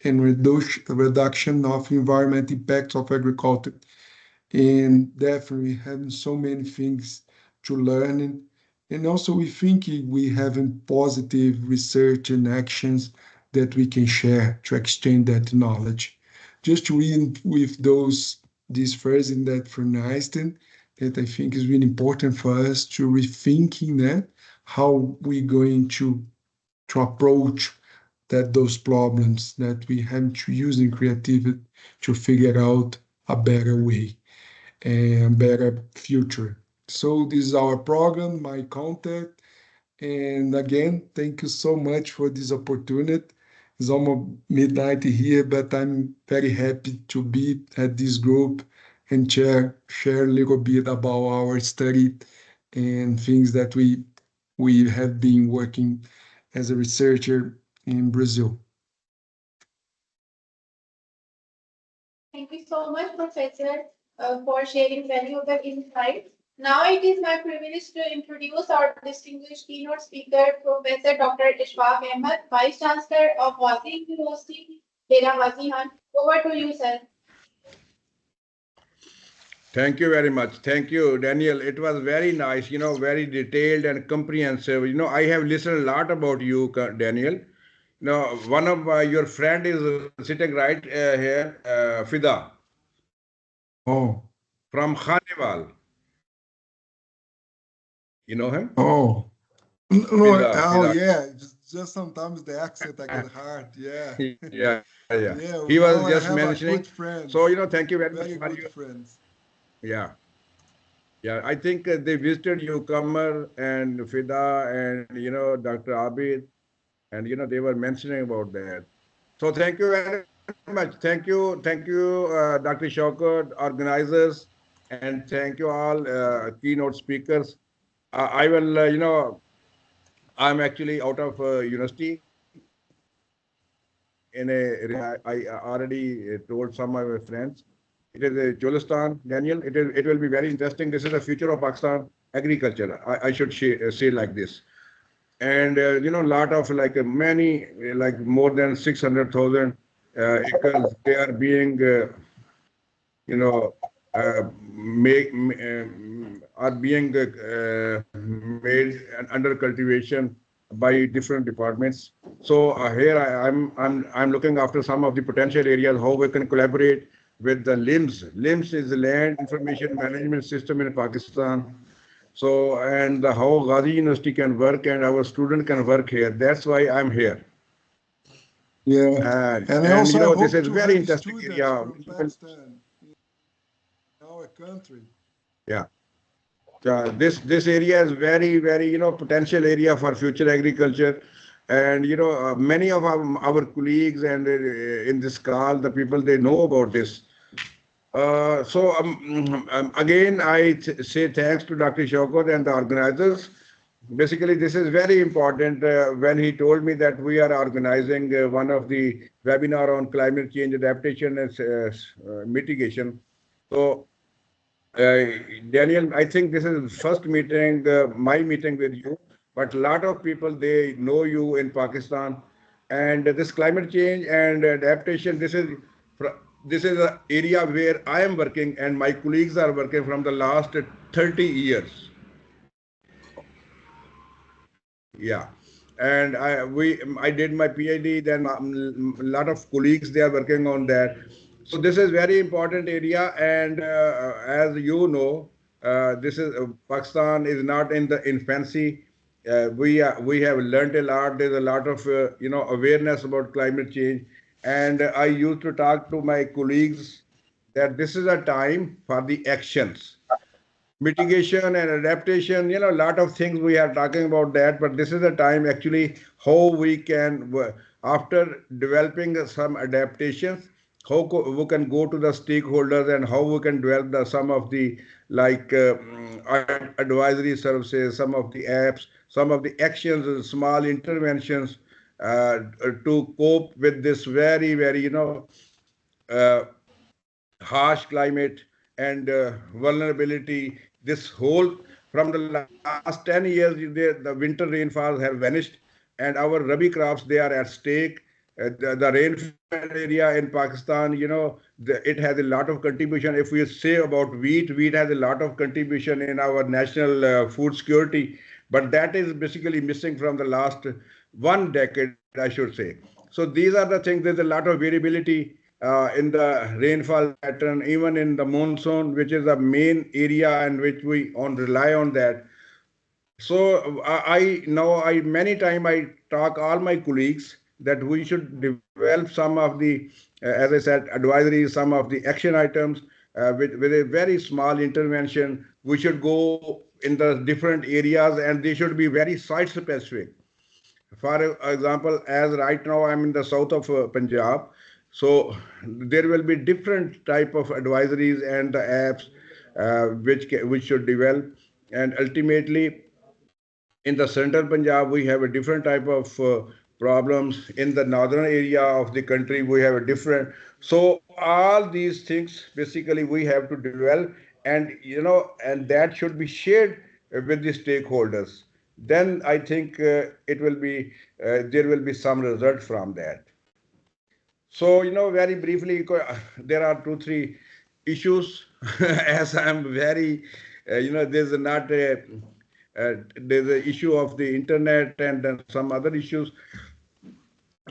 reduction of environment impact of agriculture. And definitely having so many things to learn. And also we think we having positive research and actions that we can share to exchange that knowledge. Just to end with these phrases that from Einstein that I think is really important for us to rethinking that how we're going to approach those problems that we have to use in creativity to figure out a better way and better future. So this is our program, my contact. And again, thank you so much for this opportunity. It's almost midnight here, but I'm very happy to be at this group and share a little bit about our study and things that we have been working as a researcher in Brazil. Thank you so much, Professor, for sharing valuable insights. Now it is my privilege to introduce our distinguished keynote speaker, Professor Dr. Ishfaq Ahmed, Vice Chancellor of Wazi University, Dera Wazihan. Over to you, sir. Thank you very much. Thank you, Daniel. It was very nice, very detailed and comprehensive. I have listened a lot about you, Daniel. One of your friend is sitting right here, Fida Oh, from Khaneval. You know him? oh. No, Fida. yeah, just sometimes the accent I get hard. Yeah. Yeah, yeah. Yeah, He now was I just have a mentioning. good friend, So, thank you very much very for good your. friends. Yeah. Yeah, I think they visited you, Kamar and Fida and, Dr. Abid, and, they were mentioning about that. So thank you very much. Thank you, Dr. Shaukat, organizers, and thank you all keynote speakers. I will, I'm actually out of university. I already told some of my friends. It is a Cholistan, Daniel. It will be very interesting. This is the future of Pakistan agriculture. I should say like this. And lot of like many like more than 600,000 acres they are being you know make are being made and under cultivation by different departments. So here I'm looking after some of the potential areas how we can collaborate with the LIMS. LIMS is the Land Information Management System in Pakistan. So, and how Ghazi University can work and our student can work here. That's why I'm here. Yeah, and I And also this hope is to very have interesting students area. from Pakistan in our country. Yeah. This area is very potential area for future agriculture, and many of our colleagues and in this call the people they know about this. Again, say thanks to Dr. Shaukat and the organizers. Basically, this is very important. When he told me that we are organizing one of the webinar on climate change adaptation and mitigation. So, Daniel, I think this is first meeting, my meeting with you. But a lot of people they know you in Pakistan, and this climate change and adaptation. This is an area where I am working, and my colleagues are working from the last 30 years. Yeah, and I did my PhD. Then a lot of colleagues they are working on that. So this is very important area, and as you know, this is Pakistan is not in the infancy. We have learned a lot. There's a lot of awareness about climate change, and I used to talk to my colleagues that this is a time for the actions. Mitigation and adaptation, a lot of things we are talking about that, but this is the time actually how we can after developing some adaptations, we can go to the stakeholders and how we can develop some of the like advisory services, some of the apps, some of the actions, small interventions to cope with this very, very, uh, harsh climate and vulnerability. This whole from the last 10 years, the winter rainfalls have vanished, and our rabi crops they are at stake. The rain-fed area in Pakistan, it has a lot of contribution. If we say about wheat has a lot of contribution in our national food security, but that is basically missing from the last 1 decade, I should say. So these are the things. There's a lot of variability in the rainfall pattern, even in the monsoon, which is the main area and which we on rely on that. So I now I many time I talk all my colleagues that we should develop some of the, as I said, advisories, some of the action items with a very small intervention. We should go in the different areas and they should be very site specific. For example, as right now I'm in the south of Punjab, so there will be different type of advisories and the apps which should develop, and ultimately in the central Punjab, we have a different type of problems. In the northern area of the country, we have a different. So all these things basically we have to develop, and and that should be shared with the stakeholders. Then I think it will be there will be some result from that. So, very briefly, there are 2, 3 issues. As I'm very, there's not a, there's an issue of the internet and then some other issues.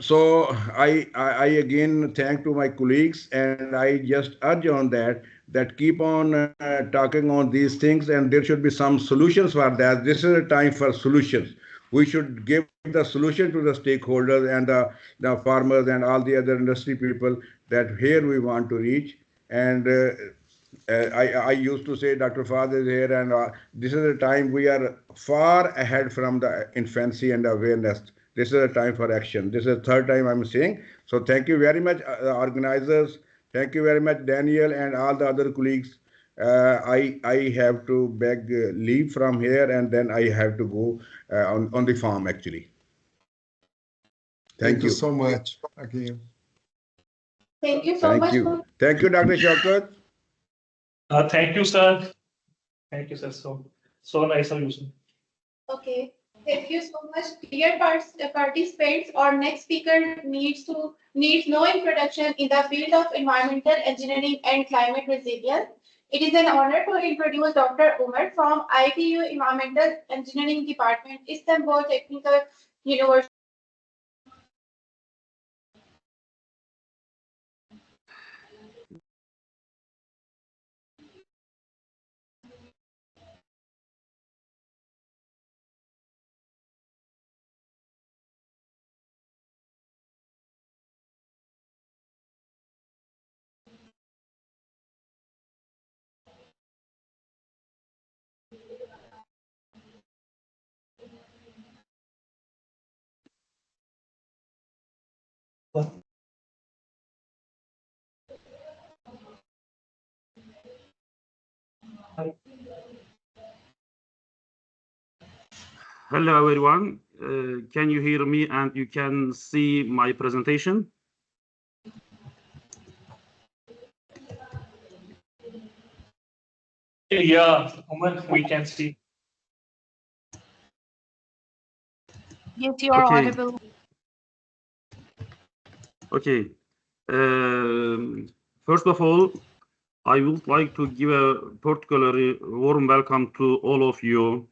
So I again thank to my colleagues, and I just urge on that keep on talking on these things, and there should be some solutions for that. This is a time for solutions. We should give the solution to the stakeholders and the farmers and all the other industry people that here we want to reach. And I used to say Dr. Fahd is here, and this is a time we are far ahead from the infancy and awareness. This is a time for action. This is the third time I'm saying. So thank you very much, organizers. Thank you very much, Daniel, and all the other colleagues. I have to beg leave from here, and then I have to go on the farm actually. Thank you so much again. Thank you so Thank much. you. Thank you, Dr. Shaukat. Thank you, sir. Thank you, sir. So nice of you, sir. Okay. Thank you so much. Dear participants, our next speaker needs no introduction in the field of environmental engineering and climate resilience. It is an honor to introduce Dr. Umar from ITU Environmental Engineering Department, Istanbul Technical University. Hello, everyone. Can you hear me and you can see my presentation? Yeah, Umar, we can see. Yes, you are Okay. audible. Okay. First of all, I would like to give a particularly warm welcome to all of you,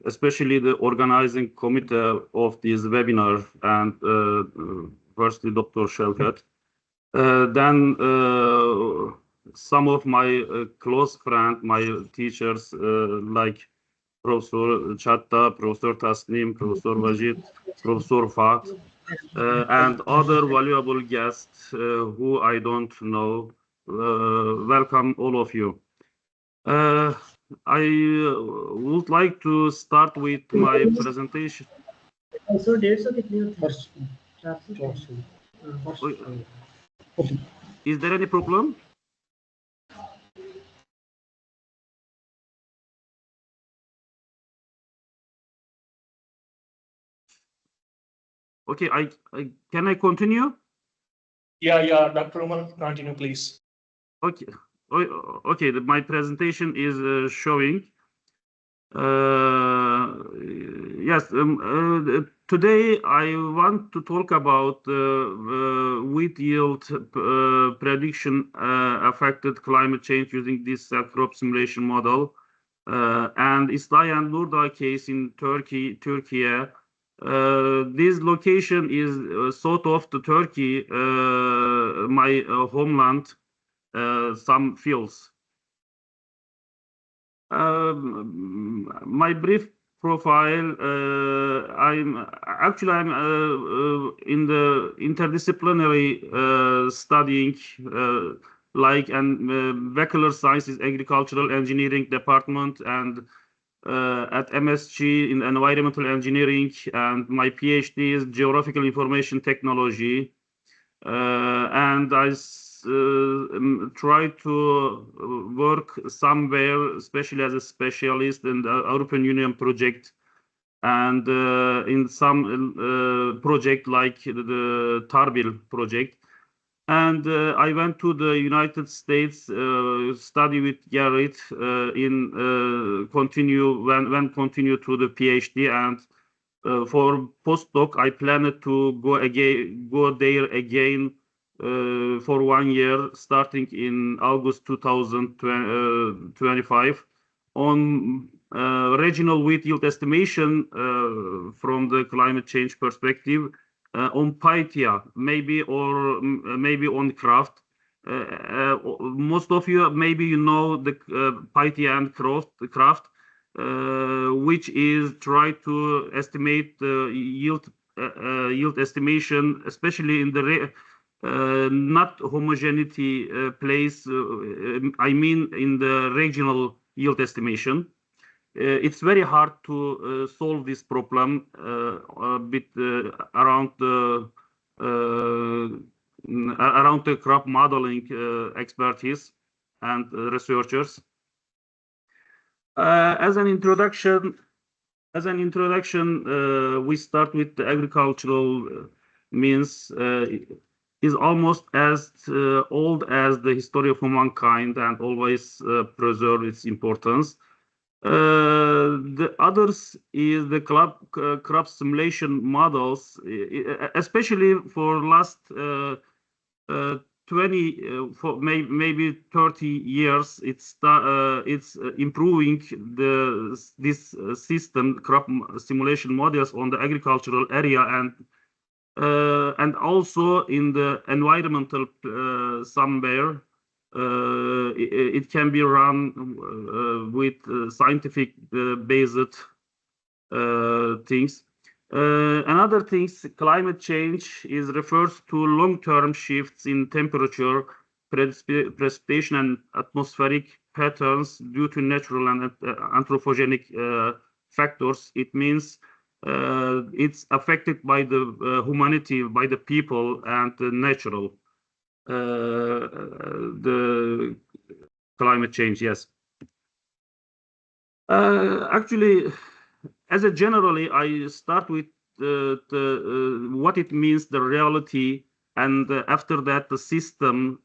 especially the organizing committee of this webinar, and firstly, Dr. Şevket. Then some of my close friends, my teachers, like Professor Chatta, Professor Tasnim, Professor Wajid, Professor Fahd, and other valuable guests who I don't know. Welcome all of you. I would like to start with my presentation. सौ 150 कितनी होती है 400 Is there any problem? Okay, can I continue? Yeah, Dr. Umar, continue, please. Okay, okay. My presentation is showing. Yes. Today I want to talk about wheat yield prediction affected climate change using this crop simulation model, and Islay and Nurda case in Turkey. This location is south of the Turkey, my homeland, some fields. My brief profile. I'm in the interdisciplinary studying molecular sciences, agricultural engineering department, and at MSc in environmental engineering, and my PhD is geographical information technology, and I try to work somewhere, especially as a specialist in the European Union project, and in some project like the Tarbil project. And I went to the United States, study with Garrett in continue to the PhD, and for postdoc I planned to go there again for 1 year, starting in August 2025, on regional wheat yield estimation from the climate change perspective, on Pythia, maybe on Craft. Most of you, maybe you know the Pythia and Craft, which is try to estimate the yield estimation, especially in the not homogeneity place. I mean, in the regional yield estimation. It's very hard to solve this problem around the crop modeling expertise and researchers. As an introduction, we start with the agricultural means is almost as old as the history of humankind and always preserve its importance. The others is the crop simulation models, especially for last 20, for maybe 30 years. It's improving this system, crop simulation models on the agricultural area, and also in the environmental somewhere. It can be run with scientific based things. Another thing, climate change is refers to long-term shifts in temperature, precipitation, and atmospheric patterns due to natural and anthropogenic factors. It means it's affected by the humanity, by the people, and the natural. The climate change, yes. Actually, as a generally, I start with what it means, the reality, and after that the system,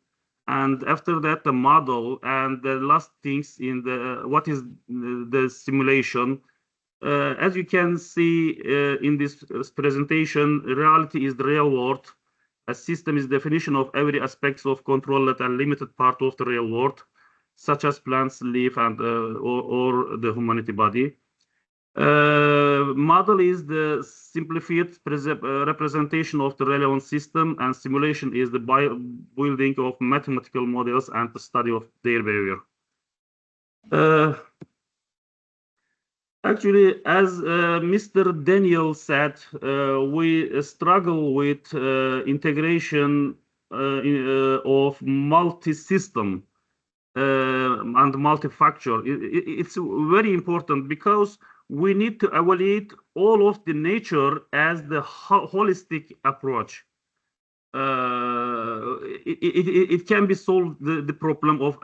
and after that the model, and the last things in the what is the simulation. As you can see in this presentation, reality is the real world. A system is definition of every aspects of controlled and limited part of the real world, such as plants, leaf, and or the humanity body. Model is the simplified representation of the relevant system, and simulation is the building of mathematical models and the study of their behavior. Actually, as Mr. Daniel said, we struggle with integration of multi-system and multi-factor. It's very important because we need to evaluate all of the nature as the holistic approach. It can be solved the problem of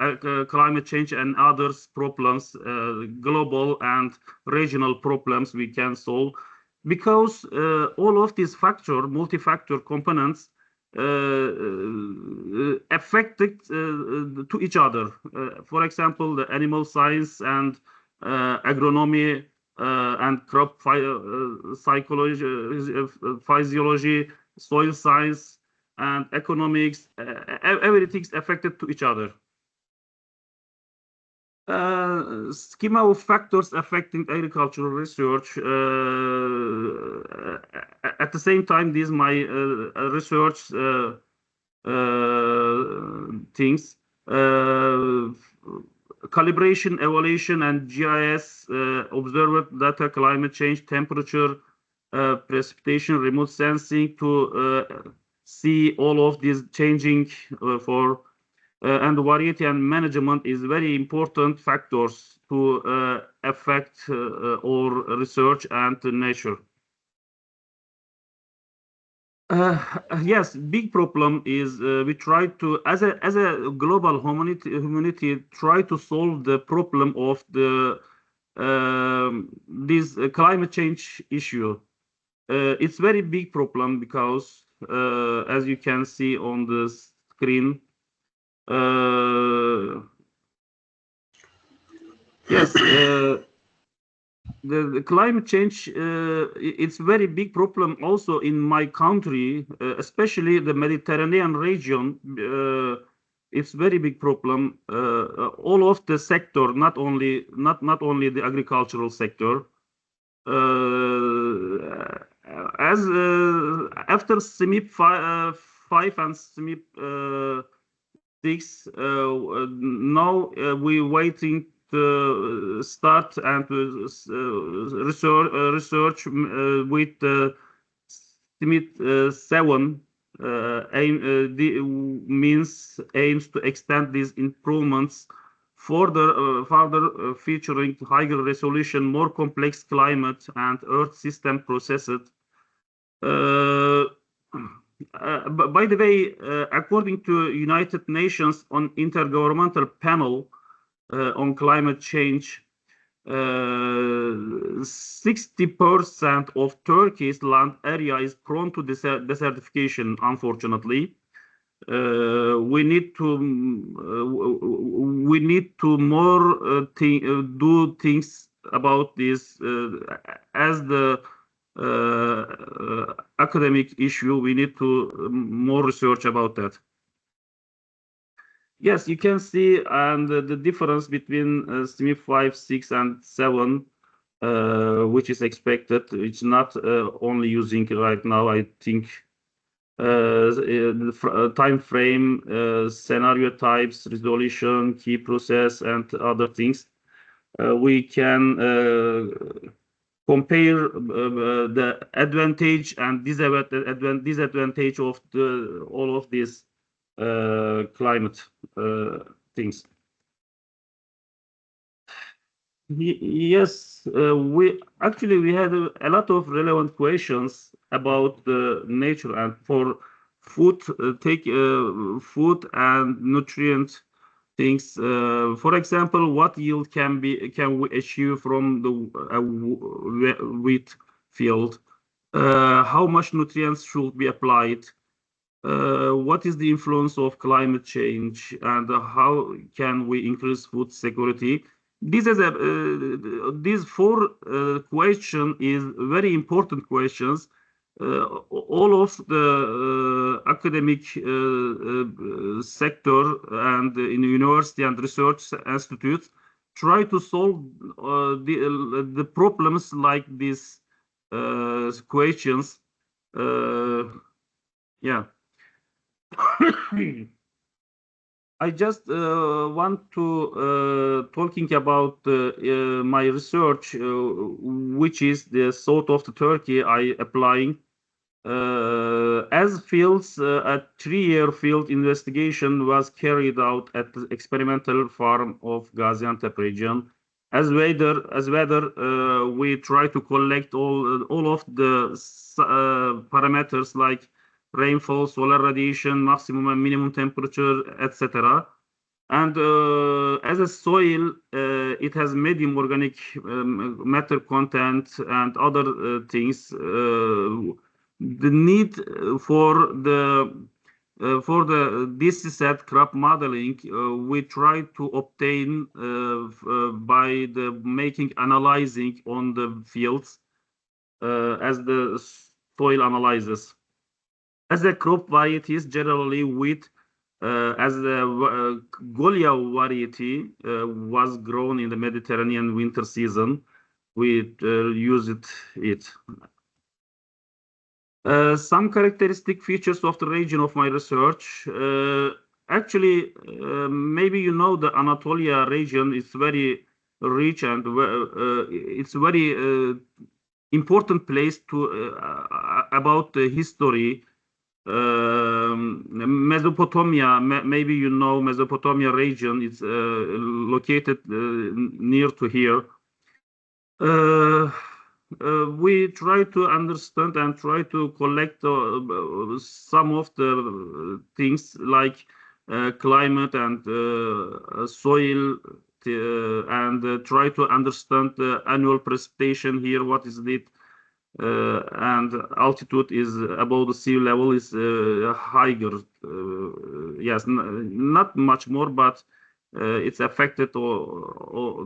climate change and others problems, global and regional problems we can solve, because all of these multi-factor components affected to each other. For example, the animal science and agronomy and crop psychology, physiology, soil science, and economics, everything's affected to each other. Schema of factors affecting agricultural research. At the same time, these my research things. Calibration, evaluation, and GIS, observed data, climate change, temperature, precipitation, remote sensing to see all of these changing and variety and management is very important factors to affect our research and nature. Yes, big problem is we try to, as a global humanity, try to solve the problem of the this climate change issue. It's very big problem because, as you can see on the screen, yes, the climate change, it's very big problem also in my country, especially the Mediterranean region. It's very big problem. All of the sector, not only the agricultural sector. As after SMIP 5 and SMIP 6, now we waiting to start and research with SMIP 7. Aims to extend these improvements further featuring higher resolution, more complex climate and Earth system processes. By the way, according to United Nations on Intergovernmental Panel on Climate Change, 60% of Turkey's land area is prone to desertification, unfortunately. We need to more do things about this as the academic issue. We need to more research about that. Yes, you can see and the difference between SMIP 5, 6, and 7, which is expected. It's not only using right now, I think. Time frame, scenario types, resolution, key process, and other things. We can compare the advantage and disadvantage of all of these climate things. Yes, we had a lot of relevant questions about the nature and for food, food and nutrient things. For example, what yield can we achieve from the wheat field? How much nutrients should be applied? What is the influence of climate change, and how can we increase food security? These four questions is very important questions. All of the academic sector and in university and research institutes try to solve the problems like these questions. Yeah. I just want to talking about my research, which is the south of the Turkey I applying. As fields, a 3-year field investigation was carried out at the experimental farm of Gaziantep region. as whether we try to collect all of the parameters like rainfall, solar radiation, maximum and minimum temperature, etc. And as a soil, it has medium organic matter content and other things. The need for the this set crop modeling, we try to obtain by the making analyzing on the fields as the soil analyzes. As the crop varieties, generally wheat, as the Golia variety was grown in the Mediterranean winter season, we use it. Some characteristic features of the region of my research. Actually, maybe you know the Anatolia region is very rich and it's very important place to about the history. Mesopotamia, maybe you know Mesopotamia region is located near to here. We try to understand and try to collect some of the things like climate and soil and try to understand the annual precipitation here, what is it, and altitude is above the sea level is higher. Yes, not much more, but it's affected all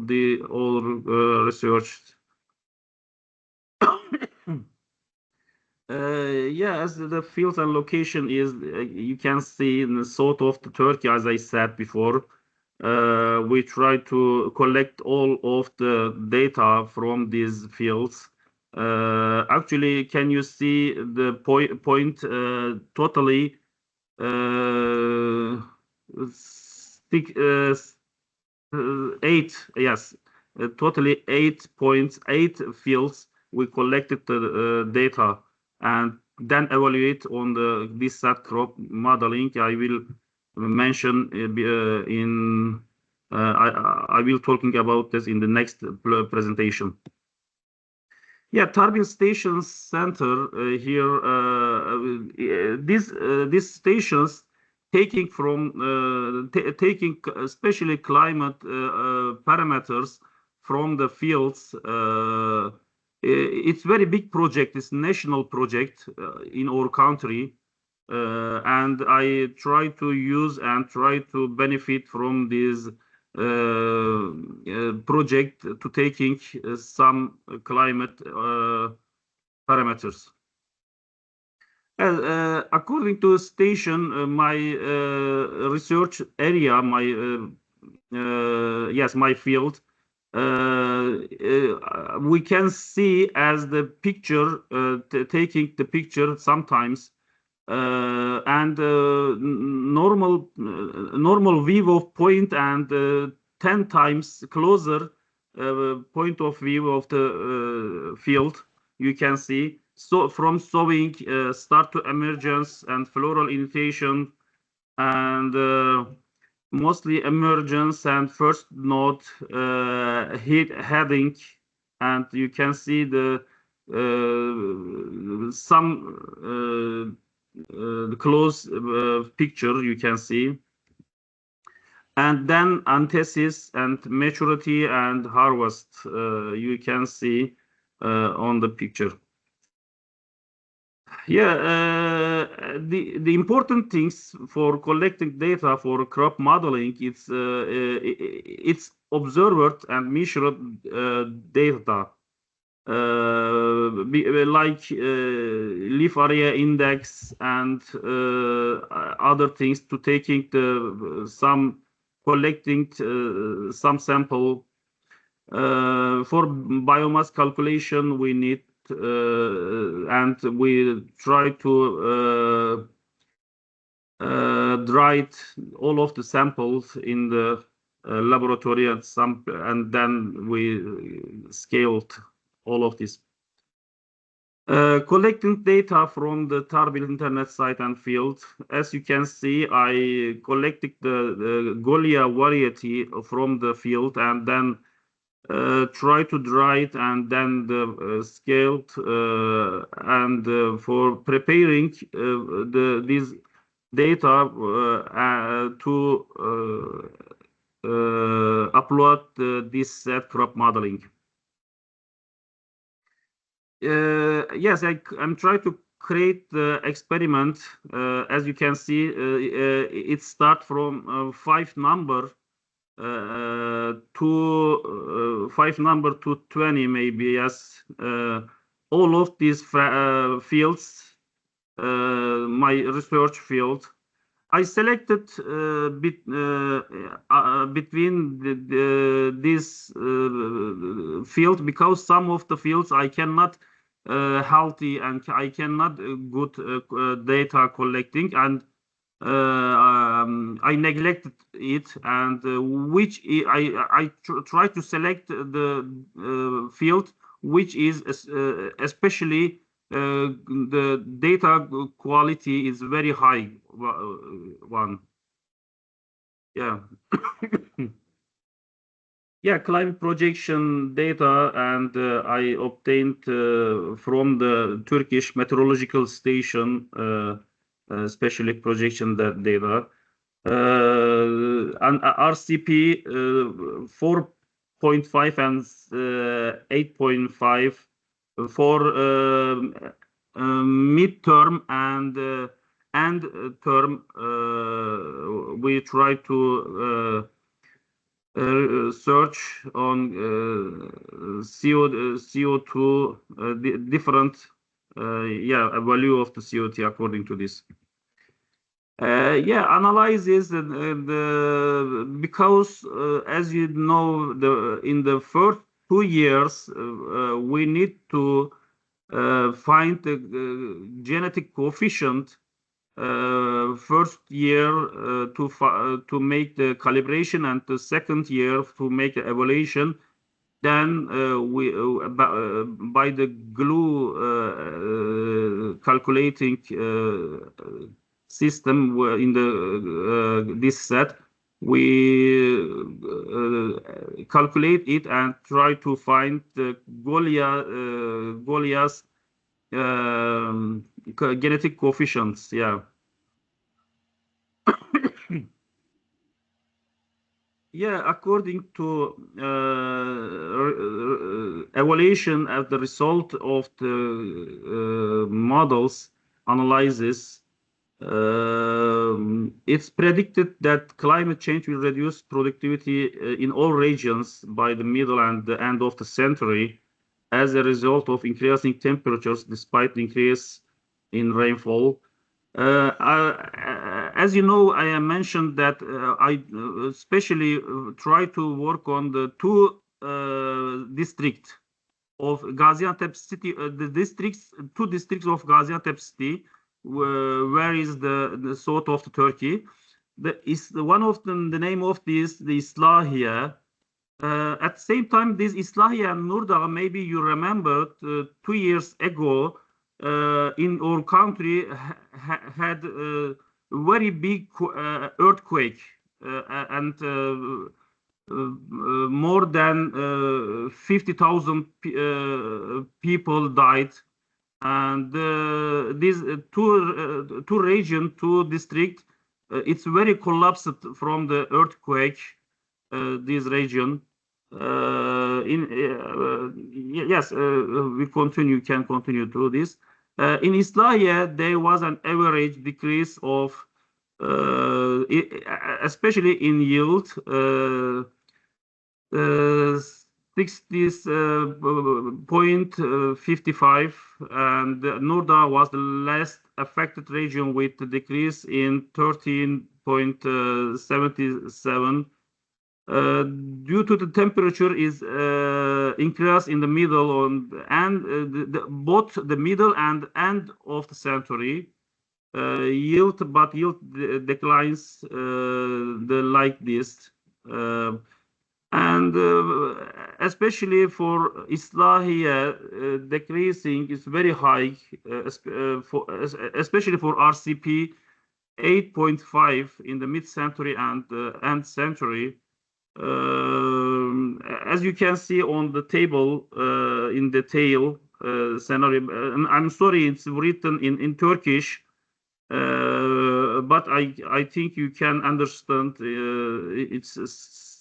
research. Yeah, as the fields and location is, you can see in the south of the Turkey, as I said before, we try to collect all of the data from these fields. Actually, can you see the point totally eight, yes, totally 8.8 fields we collected the data and then evaluate on this set crop modeling. I will mention I will talking about this in the next presentation. Yeah, Tarbin Station Center here. These stations taking from taking especially climate parameters from the fields. It's very big project. It's national project in our country, and I try to use and try to benefit from this project to taking some climate parameters. According to station, my research area, my yes, my field, we can see as the picture, taking the picture sometimes, and normal view of point and 10 times closer point of view of the field, you can see. So from sowing, start to emergence and floral initiation, and mostly emergence and first node heading, and you can see the some close picture you can see, and then anthesis and maturity and harvest you can see on the picture. Yeah, the important things for collecting data for crop modeling, it's observed and measured data. Like leaf area index and other things to taking some collecting some sample for biomass calculation. We need and we try to dry all of the samples in the laboratory and then we scaled all of this. Collecting data from the Tarbin internet site and field. As you can see, I collected the Golia variety from the field and then try to dry it and then the scaled and for preparing these data to upload this set crop modeling. Yes, I'm trying to create the experiment. As you can see, it starts from 5 number to 5 number to 20 maybe. Yes, all of these fields, my research field. I selected between this field because some of the fields I cannot healthy and I cannot good data collecting, and I neglected it, and which I try to select the field which is especially the data quality is very high one. Yeah. Yeah, climate projection data, and I obtained from the Turkish meteorological station especially projection data. And RCP 4.5 and 8.5 for midterm and end term. We try to search on CO2 different value of the CO2 according to this. Analysis because as you know, in the first 2 years we need to find the genetic coefficient first year to make the calibration, and the second year to make the evaluation. Then we by the glue calculating system in the this set, we calculate it and try to find the Goliath's genetic coefficients. Yeah. Yeah, according to evaluation as the result of the models analysis, it's predicted that climate change will reduce productivity in all regions by the middle and the end of the century as a result of increasing temperatures despite the increase in rainfall. As you know, I mentioned that I especially try to work on the 2 districts of Gaziantep city, the 2 districts of Gaziantep city, where is the south of the Turkey. One of them, the name of this, the Islahiye. At the same time, this Islahiye and Nurdağ, maybe you remember 2 years ago, in our country had a very big earthquake, and more than 50,000 people died, and these two region, 2 district, it's very collapsed from the earthquake. This region. Yes, we can continue through this. In Islahiye, there was an average decrease of, especially in yield, 60.55, and Nurdağ was the last affected region with the decrease in 13.77. Due to the temperature is increase in the middle and both the middle and end of the century, yield declines like this, and especially for Islahiye, decreasing is very high, especially for RCP 8.5 in the mid-century and end century. as you can see on the table in detail scenario, and I'm sorry, it's written in Turkish, but I think you can understand its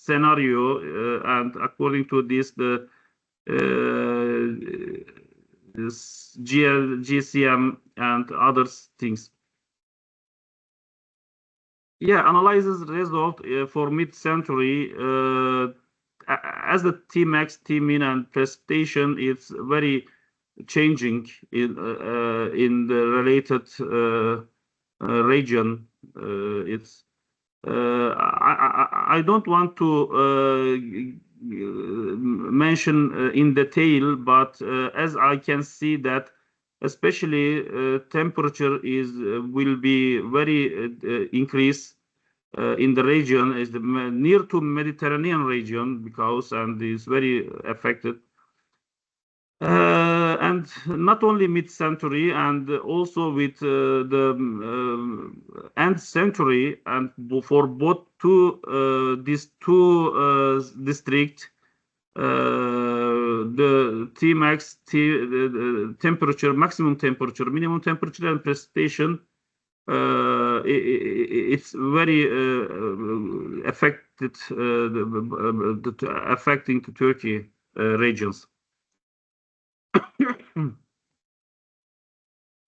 scenario, and according to this, the this GCM and other things. Yeah, analyzes result for mid-century as the Tmax, Tmin, and precipitation. It's very changing in the related region. It's I don't want to mention in detail, but as I can see that especially temperature will be very increase in the region is the near to Mediterranean region because and is very affected. And not only mid-century and also with the end century, and for both these two districts, the Tmax, the temperature, maximum temperature, minimum temperature, and precipitation, it's very affected, affecting the Turkey regions.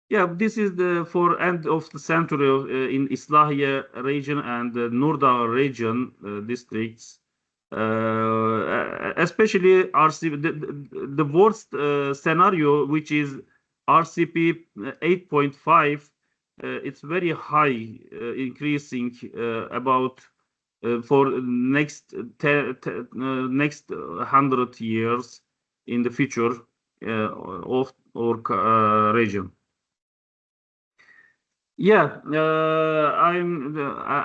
Yeah, this is the for end of the century in Islahiye region and the Nurdağ region districts, especially RCP, the worst scenario, which is RCP 8.5, it's very high, increasing about for next next 100 years in the future of our region. Yeah, I'm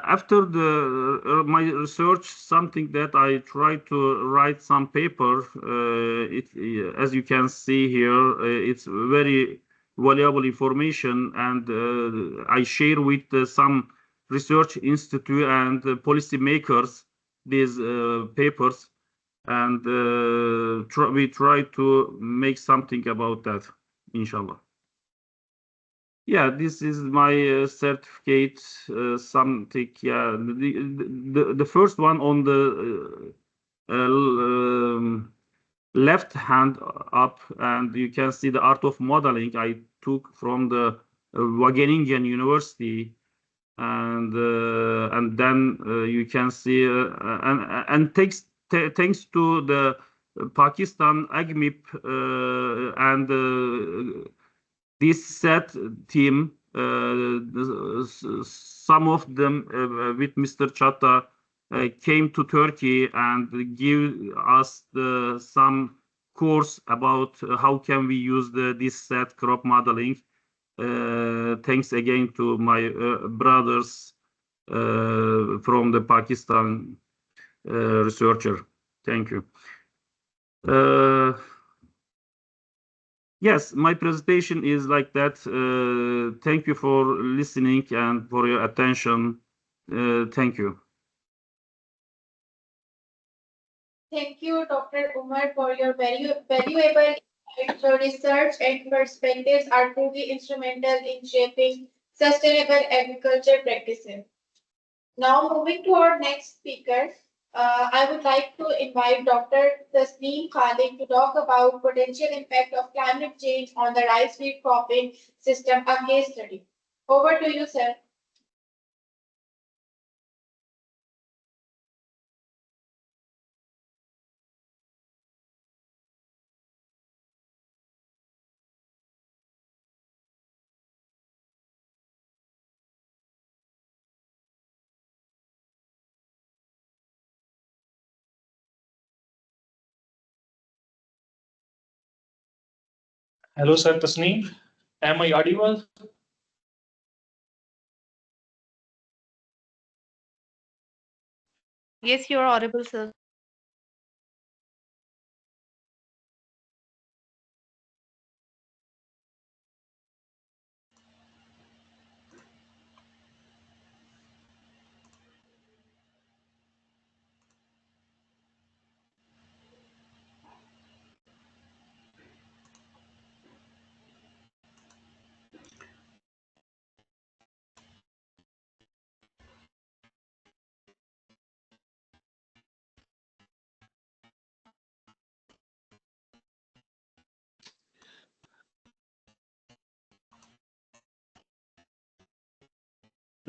after the my research, something that I try to write some paper. As you can see here, it's very valuable information, and I share with some research institute and policy makers these papers, and we try to make something about that, inshallah. Yeah, this is my certificate, something. Yeah, the first one on the left hand up, and you can see the art of modeling I took from the Wageningen University, and then you can see and thanks to the Pakistan AGMIP and this set team, some of them with Mr. Chatta came to Turkey and give us some course about how can we use this set crop modeling. Thanks again to my brothers from the Pakistan researcher. Thank you. Yes, my presentation is like that. Thank you for listening and for your attention. Thank you. Thank you, Dr. Umar, for your valuable insights. Your research and perspectives are truly instrumental in shaping sustainable agriculture practices. Now, moving to our next speaker, I would like to invite Dr. Tasneem Khalid to talk about potential impact of climate change on the rice wheat cropping system, a case study. Over to you, sir. Hello, sir Tasneem. Am I audible? Yes, you're audible, sir.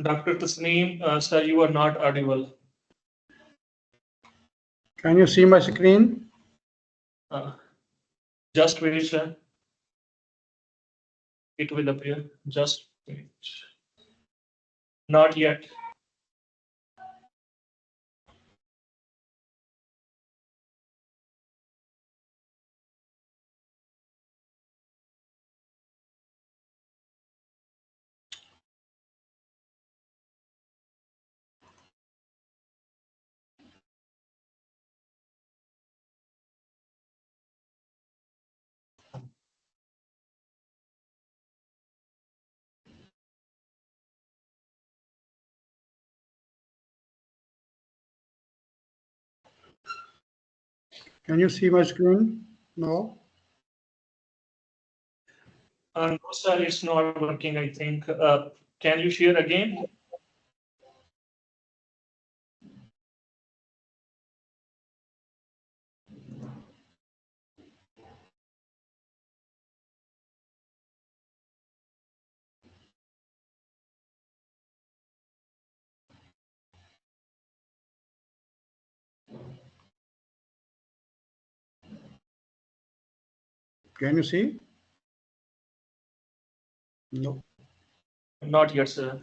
Dr. Tasneem, sir, you are not audible. Can you see my screen? Just wait, sir. It will appear. Just wait. Not yet. Can you see my screen? No? No, sir, it's not working, I think. Can you share again? Can you see? No. Not yet, sir.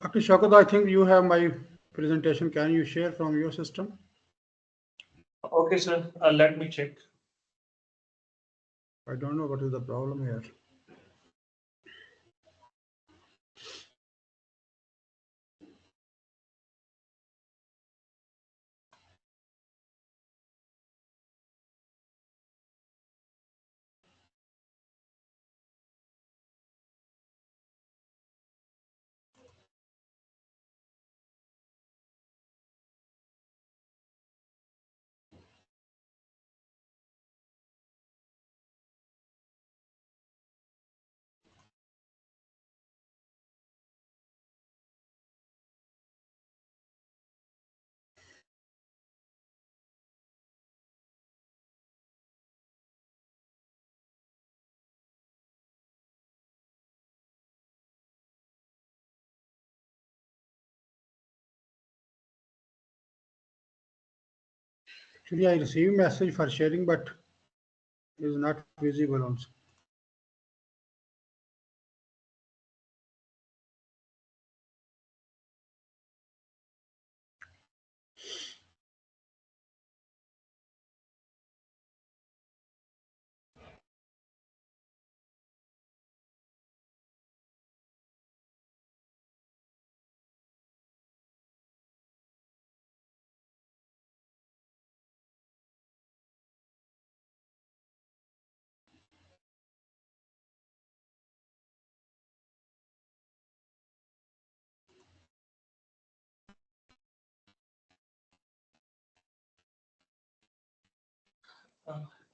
Dr. Shaukat, I think you have my presentation. Can you share from your system? Okay, sir. Let me check. I don't know what is the problem here. Actually, I received message for sharing, but it is not visible also.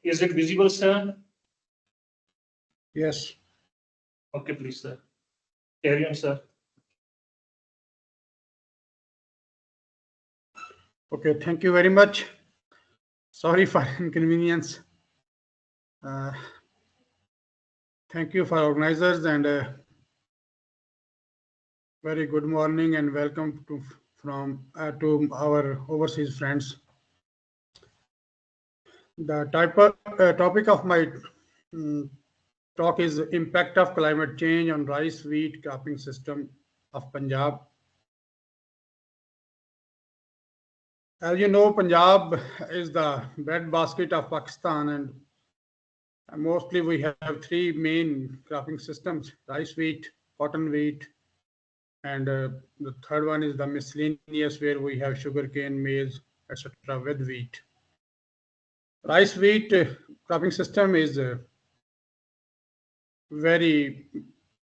Is it visible, sir? Yes. Okay, please, sir. Carry on, sir. Okay, thank you very much. Sorry for inconvenience. Thank you for organizers and very good morning and welcome to our overseas friends. The topic of my talk is impact of climate change on rice wheat cropping system of Punjab. As you know, Punjab is the breadbasket of Pakistan, and mostly we have three main cropping systems: rice wheat, cotton wheat, and the third one is the miscellaneous, where we have sugarcane, maize, etc. with wheat. Rice wheat cropping system is very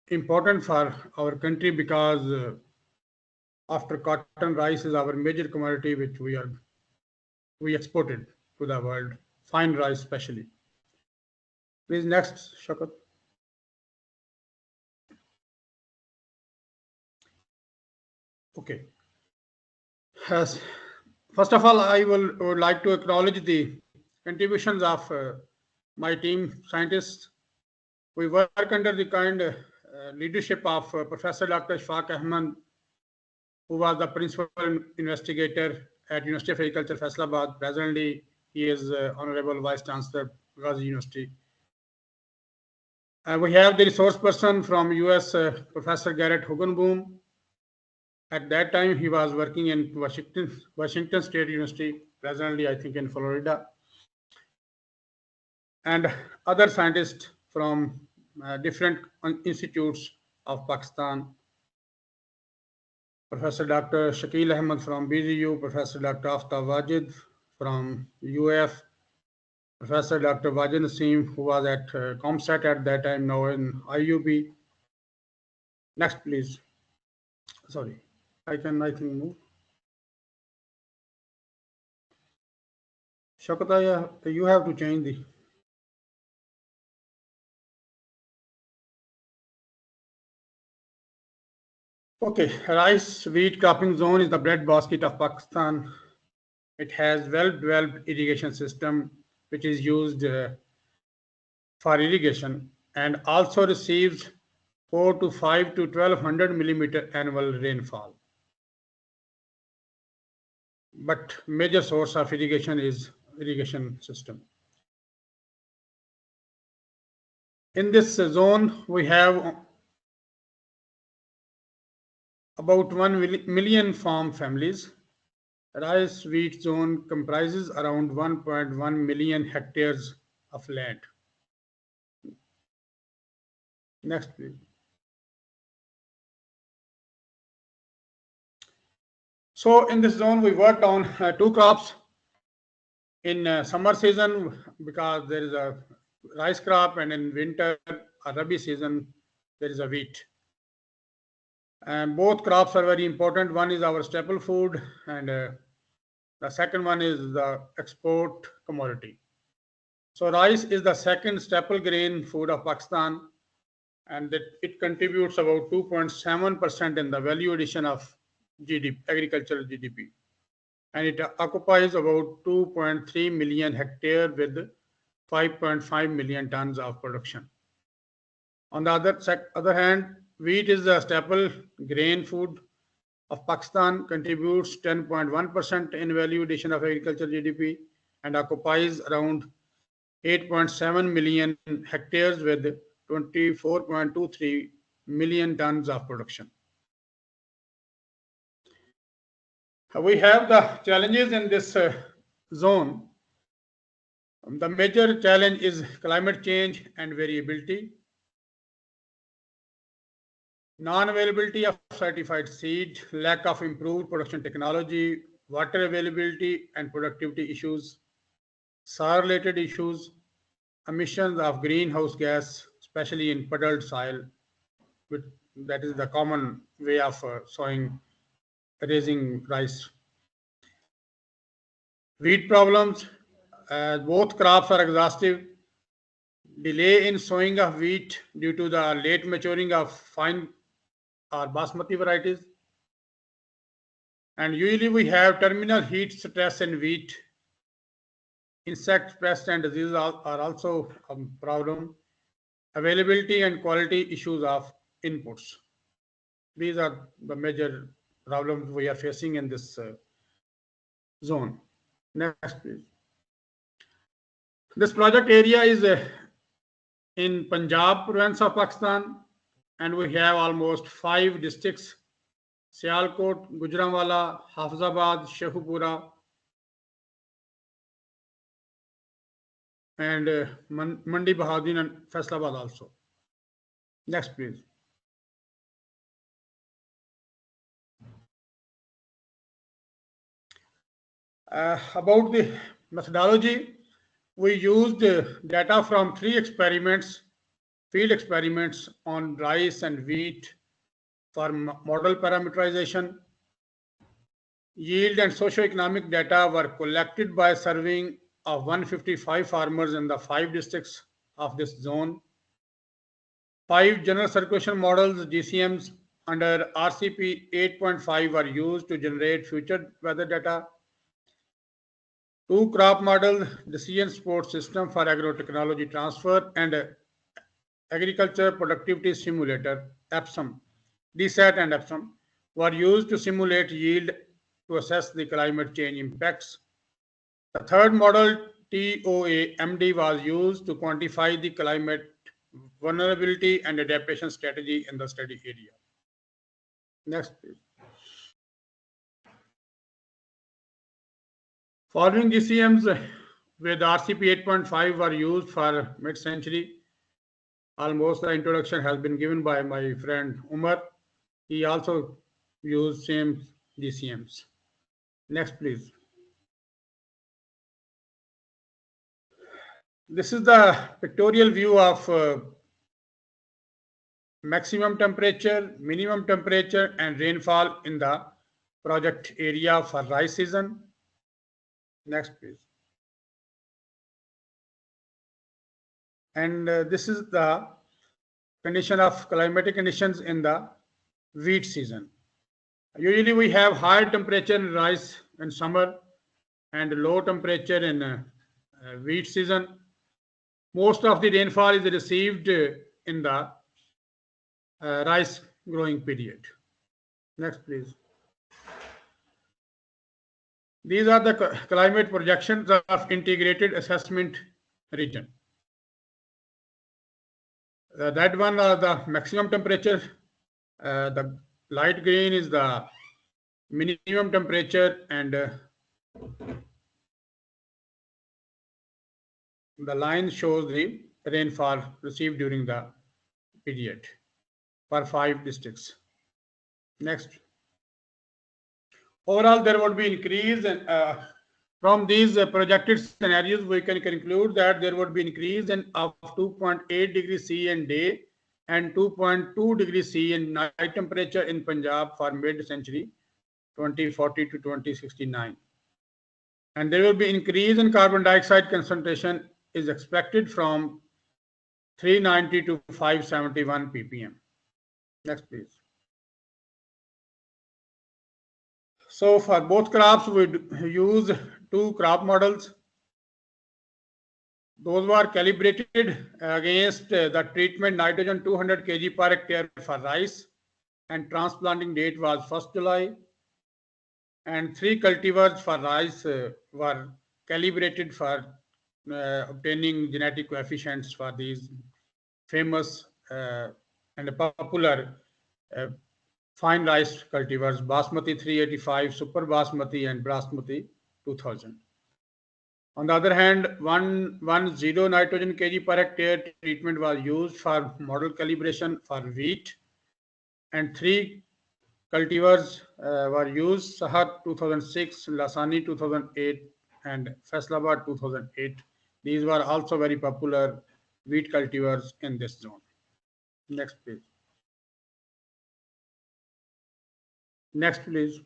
important for our country because After cotton, rice is our major commodity, which we exported to the world, fine rice especially. Please next, Shakat. Okay. First of all, I would like to acknowledge the contributions of my team scientists. We work under the kind leadership of Professor Dr. Shafaq Ahmed, who was the principal investigator at University of Agriculture, Faisalabad. Presently, he is Honorable Vice Chancellor, Ghazi University. We have the resource person from US, Professor Garrett Hugenboom. At that time, he was working in Washington State University, presently, I think, in Florida. And other scientists from different institutes of Pakistan. Professor Dr. Shakil Ahmed from BZU, Professor Dr. Aftab Wajid from UF, Professor Dr. Wajid Naseem, who was at ComSat at that time, now in IUB. Next, please. Sorry, I think move. Shakataya, you have to change the. Okay, rice wheat cropping zone is the breadbasket of Pakistan. It has well-developed irrigation system, which is used for irrigation and also receives 4 to 5 to 1200 millimeter annual rainfall. But major source of irrigation is irrigation system. In this zone, we have about 1 million farm families. Rice wheat zone comprises around 1.1 million hectares of land. Next, please. So in this zone, we worked on 2 crops. In summer season, because there is a rice crop, and in winter or Rabi season, there is a wheat. And both crops are very important. One is our staple food, and the second one is the export commodity. So rice is the second staple grain food of Pakistan, and it contributes about 2.7% in the value addition of GDP, agricultural GDP. And it occupies about 2.3 million hectares with 5.5 million tons of production. On the other hand, wheat is the staple grain food of Pakistan, contributes 10.1% in value addition of agricultural GDP, and occupies around 8.7 million hectares with 24.23 million tons of production. We have the challenges in this zone. The major challenge is climate change and variability. Non-availability of certified seed, lack of improved production technology, water availability and productivity issues, soil-related issues, emissions of greenhouse gas, especially in puddled soil, that is the common way of raising rice. Wheat problems, both crops are exhaustive. Delay in sowing of wheat due to the late maturing of fine or basmati varieties. And usually we have terminal heat stress in wheat. Insect pests and diseases are also a problem. Availability and quality issues of inputs. These are the major problems we are facing in this zone. Next, please. This project area is in Punjab province of Pakistan, and we have almost 5 districts: Sialkot, Gujranwala, Hafizabad, Sheikhupura, and Mandi Bahauddin and Faisalabad also. Next, please. About the methodology, we used data from 3 experiments, field experiments on rice and wheat for model parameterization. yield and socioeconomic data were collected by surveying of 155 farmers in the 5 districts of this zone. 5 general circulation models, GCMs, under RCP 8.5 were used to generate future weather data. 2 crop models, decision support system for agrotechnology transfer, and agriculture productivity simulator, EPSIM, DSAT and EPSIM, were used to simulate yield to assess the climate change impacts. The third model, TOA-MD, was used to quantify the climate vulnerability and adaptation strategy in the study area. Next, please. Following GCMs with RCP 8.5 were used for mid-century. Almost the introduction has been given by my friend Umar. He also used same GCMs. Next, please. This is the pictorial view of maximum temperature, minimum temperature, and rainfall in the project area for rice season. Next, please. And this is the condition of climatic conditions in the wheat season. Usually we have high temperature in rice in summer and low temperature in wheat season. Most of the rainfall is received in the rice growing period. Next, please. These are the climate projections of integrated assessment region. That one are the maximum temperature. The light green is the minimum temperature, and the line shows the rainfall received during the period for 5 districts. Next. Overall, there would be increase, and from these projected scenarios, we can conclude that there would be increase in of 2.8 degrees C in day and 2.2 degrees C in night temperature in Punjab for mid-century 2040 to 2069. And there will be increase in carbon dioxide concentration is expected from 390 to 571 ppm. Next, please. So for both crops, we use 2 crop models. Those were calibrated against the treatment nitrogen 200 kg per hectare for rice, and transplanting date was 1st July. And 3 cultivars for rice were calibrated for obtaining genetic coefficients for these famous and popular fine rice cultivars, Basmati 385, Super Basmati, and Basmati 2000. On the other hand, 110 nitrogen kg per hectare treatment was used for model calibration for wheat, and 3 cultivars were used, Sahar 2006, Lasani 2008, and Faisalabad 2008. These were also very popular wheat cultivars in this zone. Next, please. Next, please.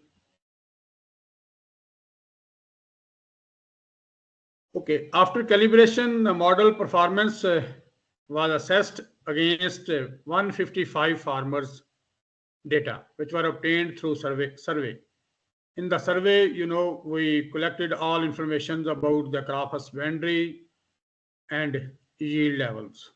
Okay, after calibration, the model performance was assessed against 155 farmers' data, which were obtained through survey. In the survey, we collected all information about the crop husbandry and yield levels.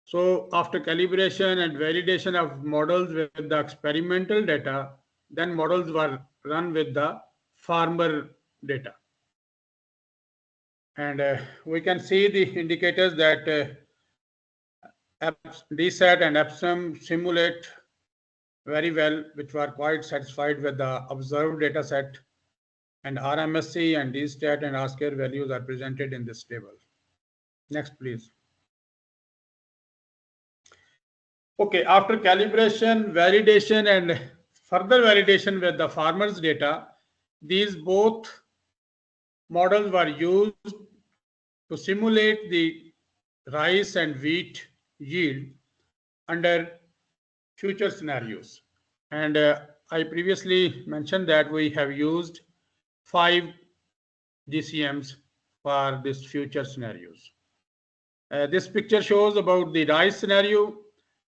So after calibration and validation of models with the experimental data, then models were run with the farmer data. And we can see the indicators that DSAT and EPSIM simulate very well, which were quite satisfied with the observed data set, and RMSC and DSTAT and R-square values are presented in this table. Next, please. Okay, after calibration, validation, and further validation with the farmers' data, these both models were used to simulate the rice and wheat yield under future scenarios. And I previously mentioned that we have used 5 GCMs for this future scenarios. This picture shows about the rice scenario,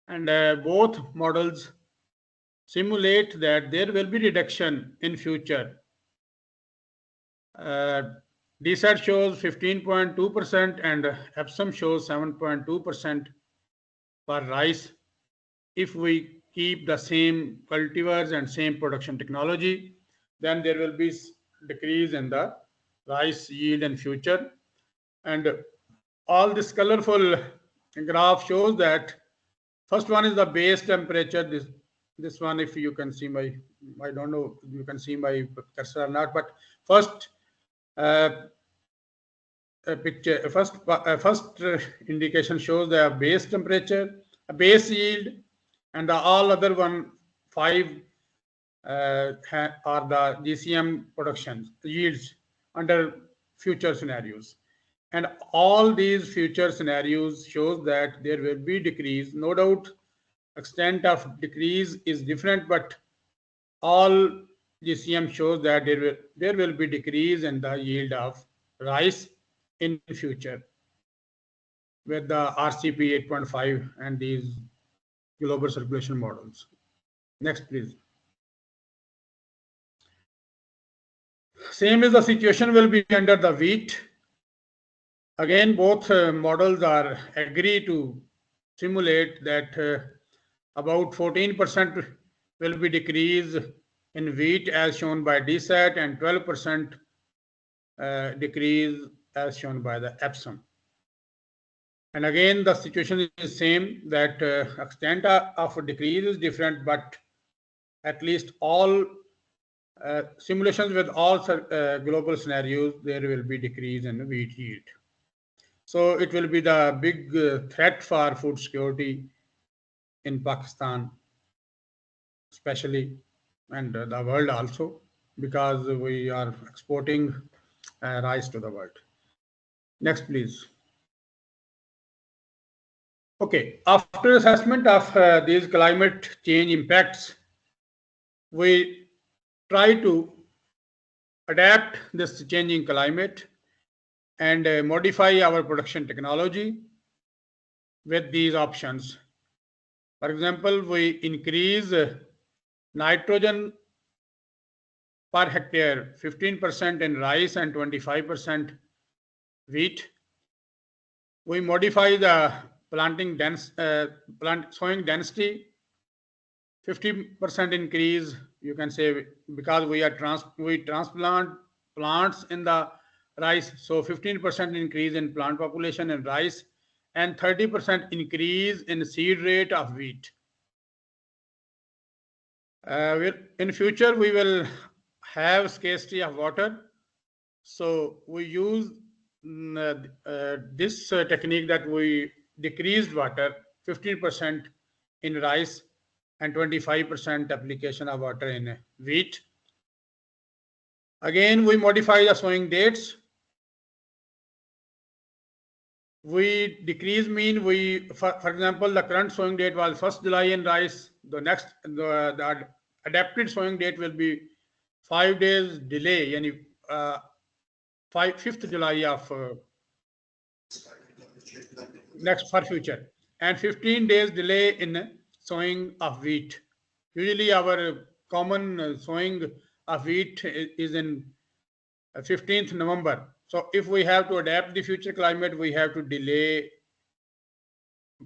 and both models simulate that there will be reduction in future. DSAT shows 15.2% and Epsom shows 7.2% for rice if we keep the same cultivars and same production technology. Then there will be decrease in the rice yield in future. And all this colorful graph shows that first one is the base temperature. This one, if you can see my, I don't know if you can see my cursor or not, but first picture, first indication shows the base temperature, a base yield, and the all other 5 are the GCM productions yields under future scenarios. And all these future scenarios shows that there will be decrease. No doubt, extent of decrease is different, but all GCM shows that there will be decrease in the yield of rice in future with the RCP 8.5 and these global circulation models. Next, please. Same is the situation will be under the wheat. Again, both models are agree to simulate that about 14% will be decrease in wheat as shown by DSAT and 12% decrease as shown by the Epsom. And again, the situation is same that extent of decrease is different, but at least all simulations with all global scenarios, there will be decrease in wheat yield. So it will be the big threat for food security in Pakistan, especially, and the world also, because we are exporting rice to the world. Next, please. Okay, after assessment of these climate change impacts, we try to adapt this changing climate and modify our production technology with these options. For example, we increase nitrogen per hectare 15% in rice and 25% wheat. We modify the sowing density 50% increase, you can say, because we transplant plants in the rice, so 15% increase in plant population in rice and 30% increase in seed rate of wheat. In future, we will have scarcity of water, so we use this technique that we decreased water 15% in rice and 25% application of water in wheat. Again, we modify the sowing dates. We decrease mean, for example, the current sowing date was 1st July in rice. The adapted sowing date will be 5 days delay, yani 5th July of next for future, and 15 days delay in sowing of wheat. Usually our common sowing of wheat is in 15th November. So if we have to adapt the future climate, we have to delay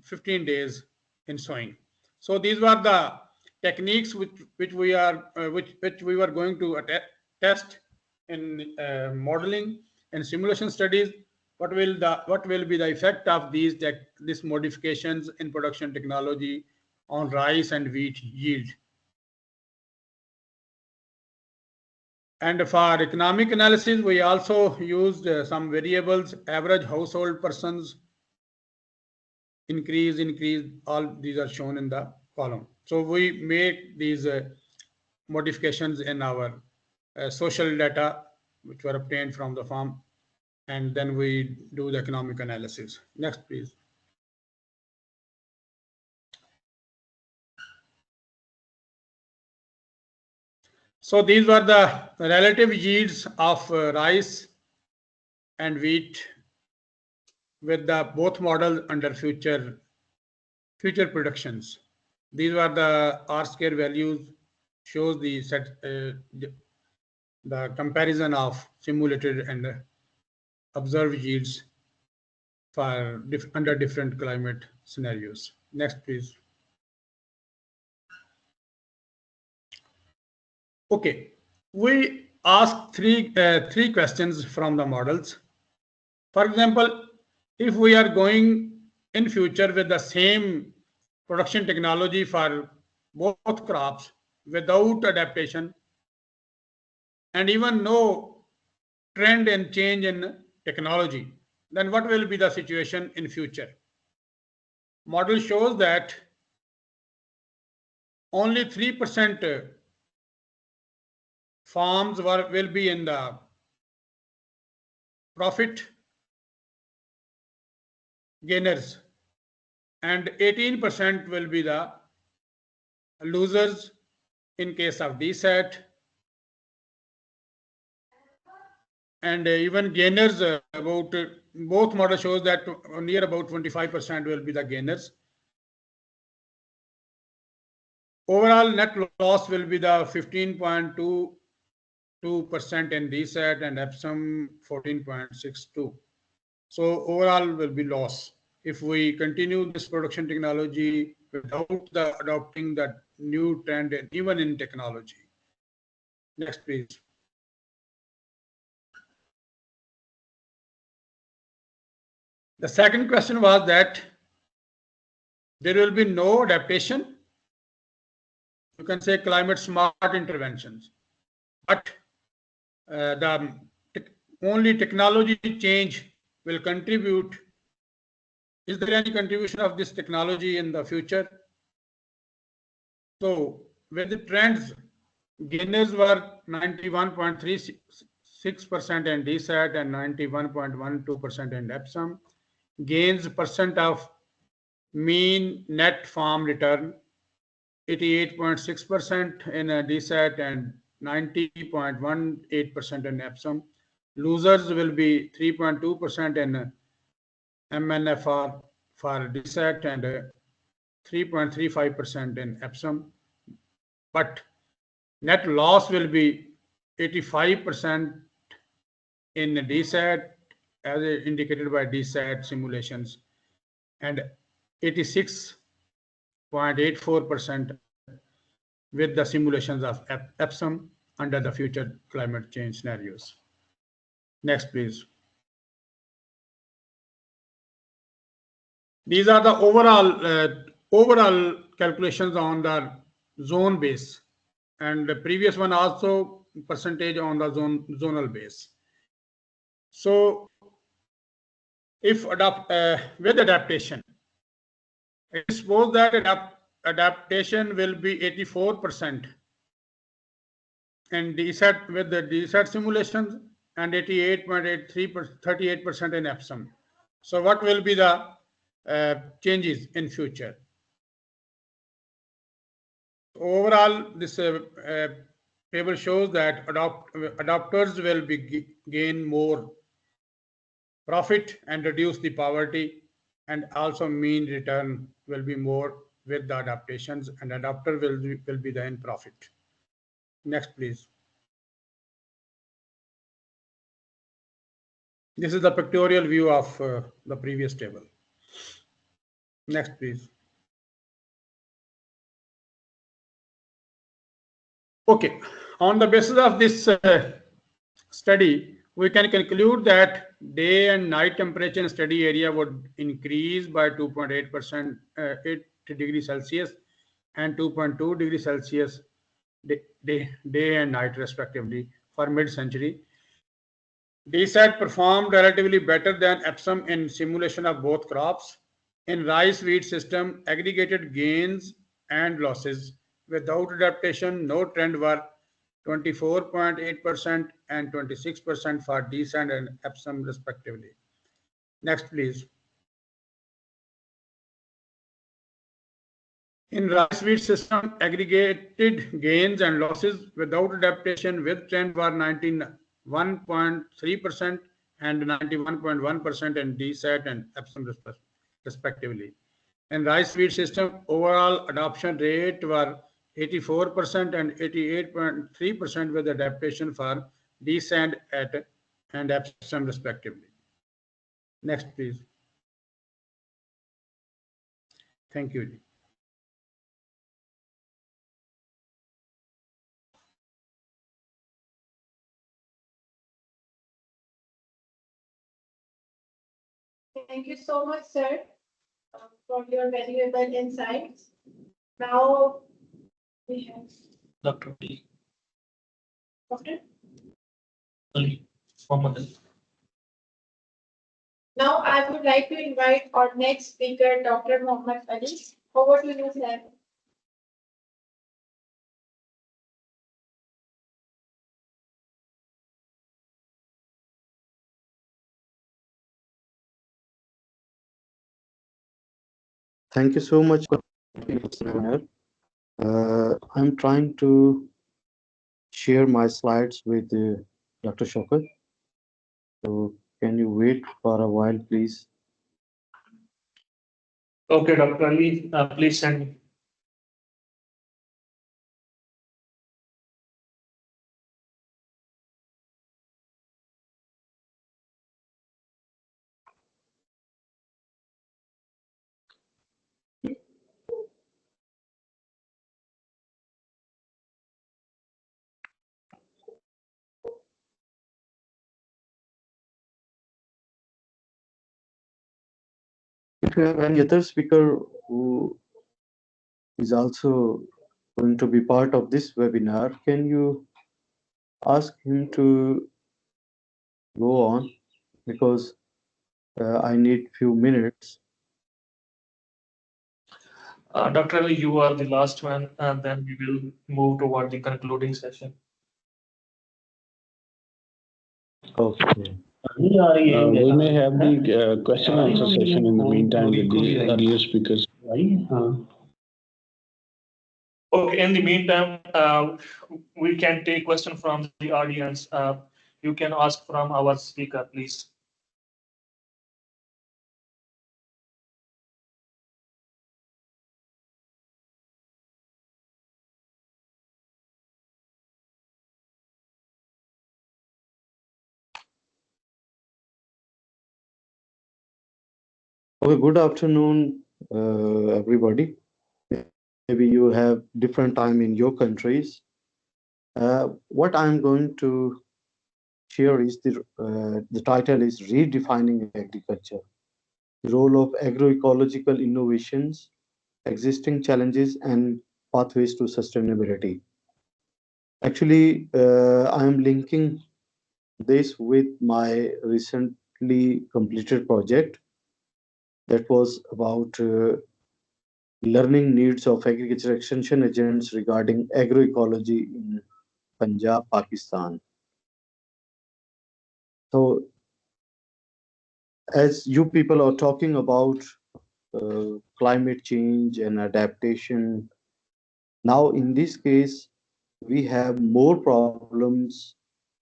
15 days in sowing. So these were the techniques which we were going to test in modeling and simulation studies. What will be the effect of these modifications in production technology on rice and wheat yield? And for economic analysis, we also used some variables, average household persons, increase, all these are shown in the column. So we made these modifications in our social data, which were obtained from the farm, and then we do the economic analysis. Next, please. So these were the relative yields of rice and wheat with the both models under future predictions. These were the R square values, shows the the comparison of simulated and observed yields for under different climate scenarios. Next, please. Okay, we asked three questions from the models. For example, if we are going in future with the same production technology for both crops without adaptation and even no trend and change in technology, then what will be the situation in future? Model shows that only 3% farms will be in the profit gainers and 18% will be the losers in case of DSAT, and even gainers about both model shows that near about 25% will be the gainers. Overall net loss will be the 15.22% in DSAT and Epsom 14.62. So overall will be loss if we continue this production technology without adopting the new trend and even in technology. Next, please. The second question was that there will be no adaptation. You can say climate smart interventions, but the only technology change will contribute. Is there any contribution of this technology in the future? So with the trends, gainers were 91.36% in DSAT and 91.12% in Epsom. Gains percent of mean net farm return 88.6% in DSAT and 90.18% in Epsom. Losers will be 3.2% in MNFR for DSAT and 3.35% in Epsom. But net loss will be 85% in DSAT as indicated by DSAT simulations and 86.84% with the simulations of Epsom under the future climate change scenarios. Next, please. These are the overall calculations on the zone base, and the previous one also percentage on the zonal base. So if with adaptation, suppose that adaptation will be 84% in DSAT with the DSAT simulations and 38% in Epsom. So what will be the changes in future? Overall, this table shows that adopters will gain more profit and reduce the poverty, and also mean return will be more with the adaptations, and adapter will be the in profit. Next, please. This is the pictorial view of the previous table. Next, please. Okay, on the basis of this study, we can conclude that day and night temperature in study area would increase by 2.8%, 8 degrees Celsius and 2.2 degrees Celsius day and night respectively for mid-century. DSAT performed relatively better than Epsom in simulation of both crops. In rice wheat system, aggregated gains and losses without adaptation, no trend were 24.8% and 26% for DSAT and Epsom respectively. Next, please. In rice wheat system, aggregated gains and losses without adaptation with trend were 91.3% and 91.1% in DSAT and Epsom respectively. In rice wheat system, overall adoption rate were 84% and 88.3% with adaptation for DSAT and Epsom respectively. Next, please. Thank you. Thank you so much, sir, for your valuable insights. Now we have Dr. Ali, Doctor. Ali, Mohammed. Now I would like to invite our next speaker, Dr. Mohammed Ali. Over to you, sir. Thank you so much. I'm trying to share my slides with Dr. Shaukat. So can you wait for a while, please? Okay, Dr. Ali, please send me. If you have any other speaker who is also going to be part of this webinar, can you ask him to go on? Because I need few minutes. Dr. Ali, you are the last one, and then we will move toward the concluding session. Okay. We may have the question answer session in the meantime with the earlier speakers. Okay, in the meantime, we can take question from the audience. You can ask from our speaker, please. Okay, good afternoon, everybody. Maybe you have different time in your countries. What I'm going to share is the title is Redefining Agriculture, the role of agroecological innovations, existing challenges, and pathways to sustainability. Actually, I'm linking this with my recently completed project that was about learning needs of agriculture extension agents regarding agroecology in Punjab, Pakistan. So, as you people are talking about climate change and adaptation, now in this case, we have more problems.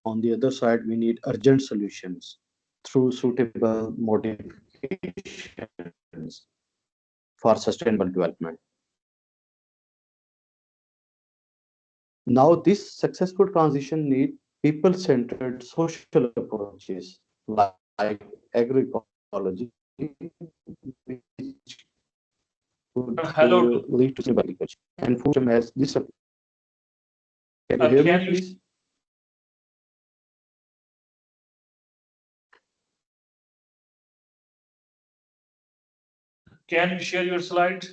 On the other side, we need urgent solutions through suitable modifications for sustainable development. Now, this successful transition needs people-centered social approaches like agroecology, which would Hello. lead to sustainable agriculture and food system as this. Can you hear me, please? Can you share your slide?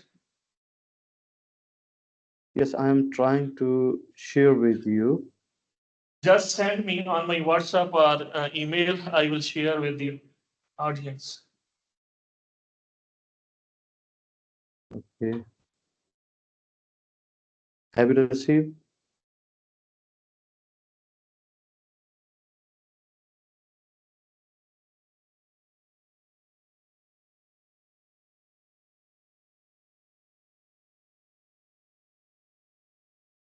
Yes, I am trying to share with you. Just send me on my WhatsApp or email. I will share with the audience. Okay. Have you received?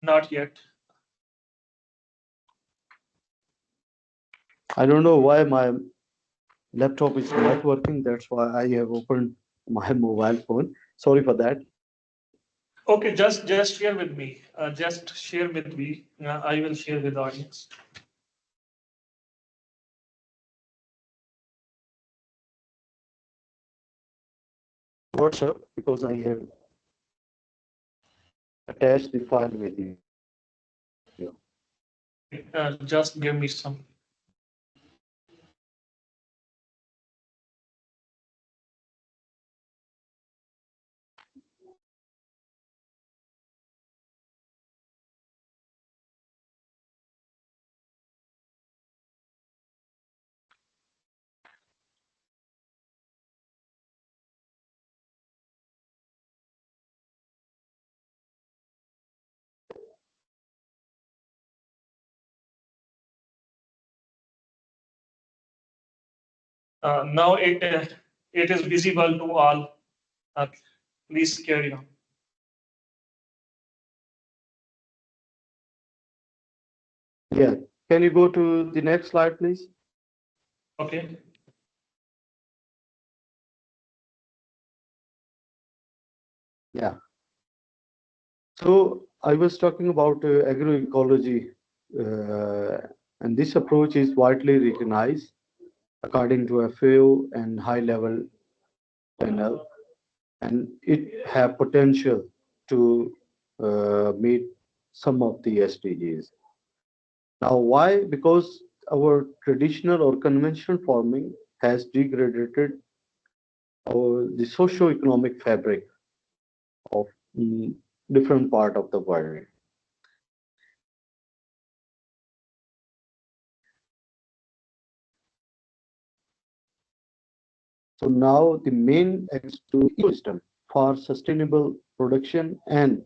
Not yet. I don't know why my laptop is not working. That's why I have opened my mobile phone. Sorry for that. Okay, just share with me. Just share with me. I will share with the audience. WhatsApp because I have attached the file with you. Just give me some. Now it is visible to all. Uh, Please carry on. Yeah. Can you go to the next slide, please? Okay. Yeah. So I was talking about agroecology, and this approach is widely recognized according to FAO and high-level panel, and it have potential to meet some of the SDGs. Now, why? Because our traditional or conventional farming has degraded the socio-economic fabric of different part of the world. So now the main is to ecosystem for sustainable production and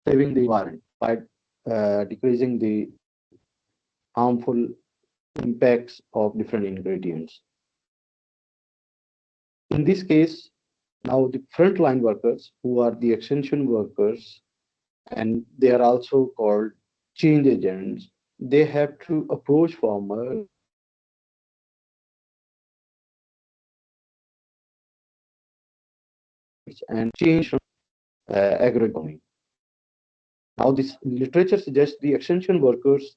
saving the environment by decreasing the harmful impacts of different ingredients. In this case, now the frontline workers who are the extension workers and they are also called change agents, they have to approach farmers and change agroeconomy. Now, this literature suggests the extension workers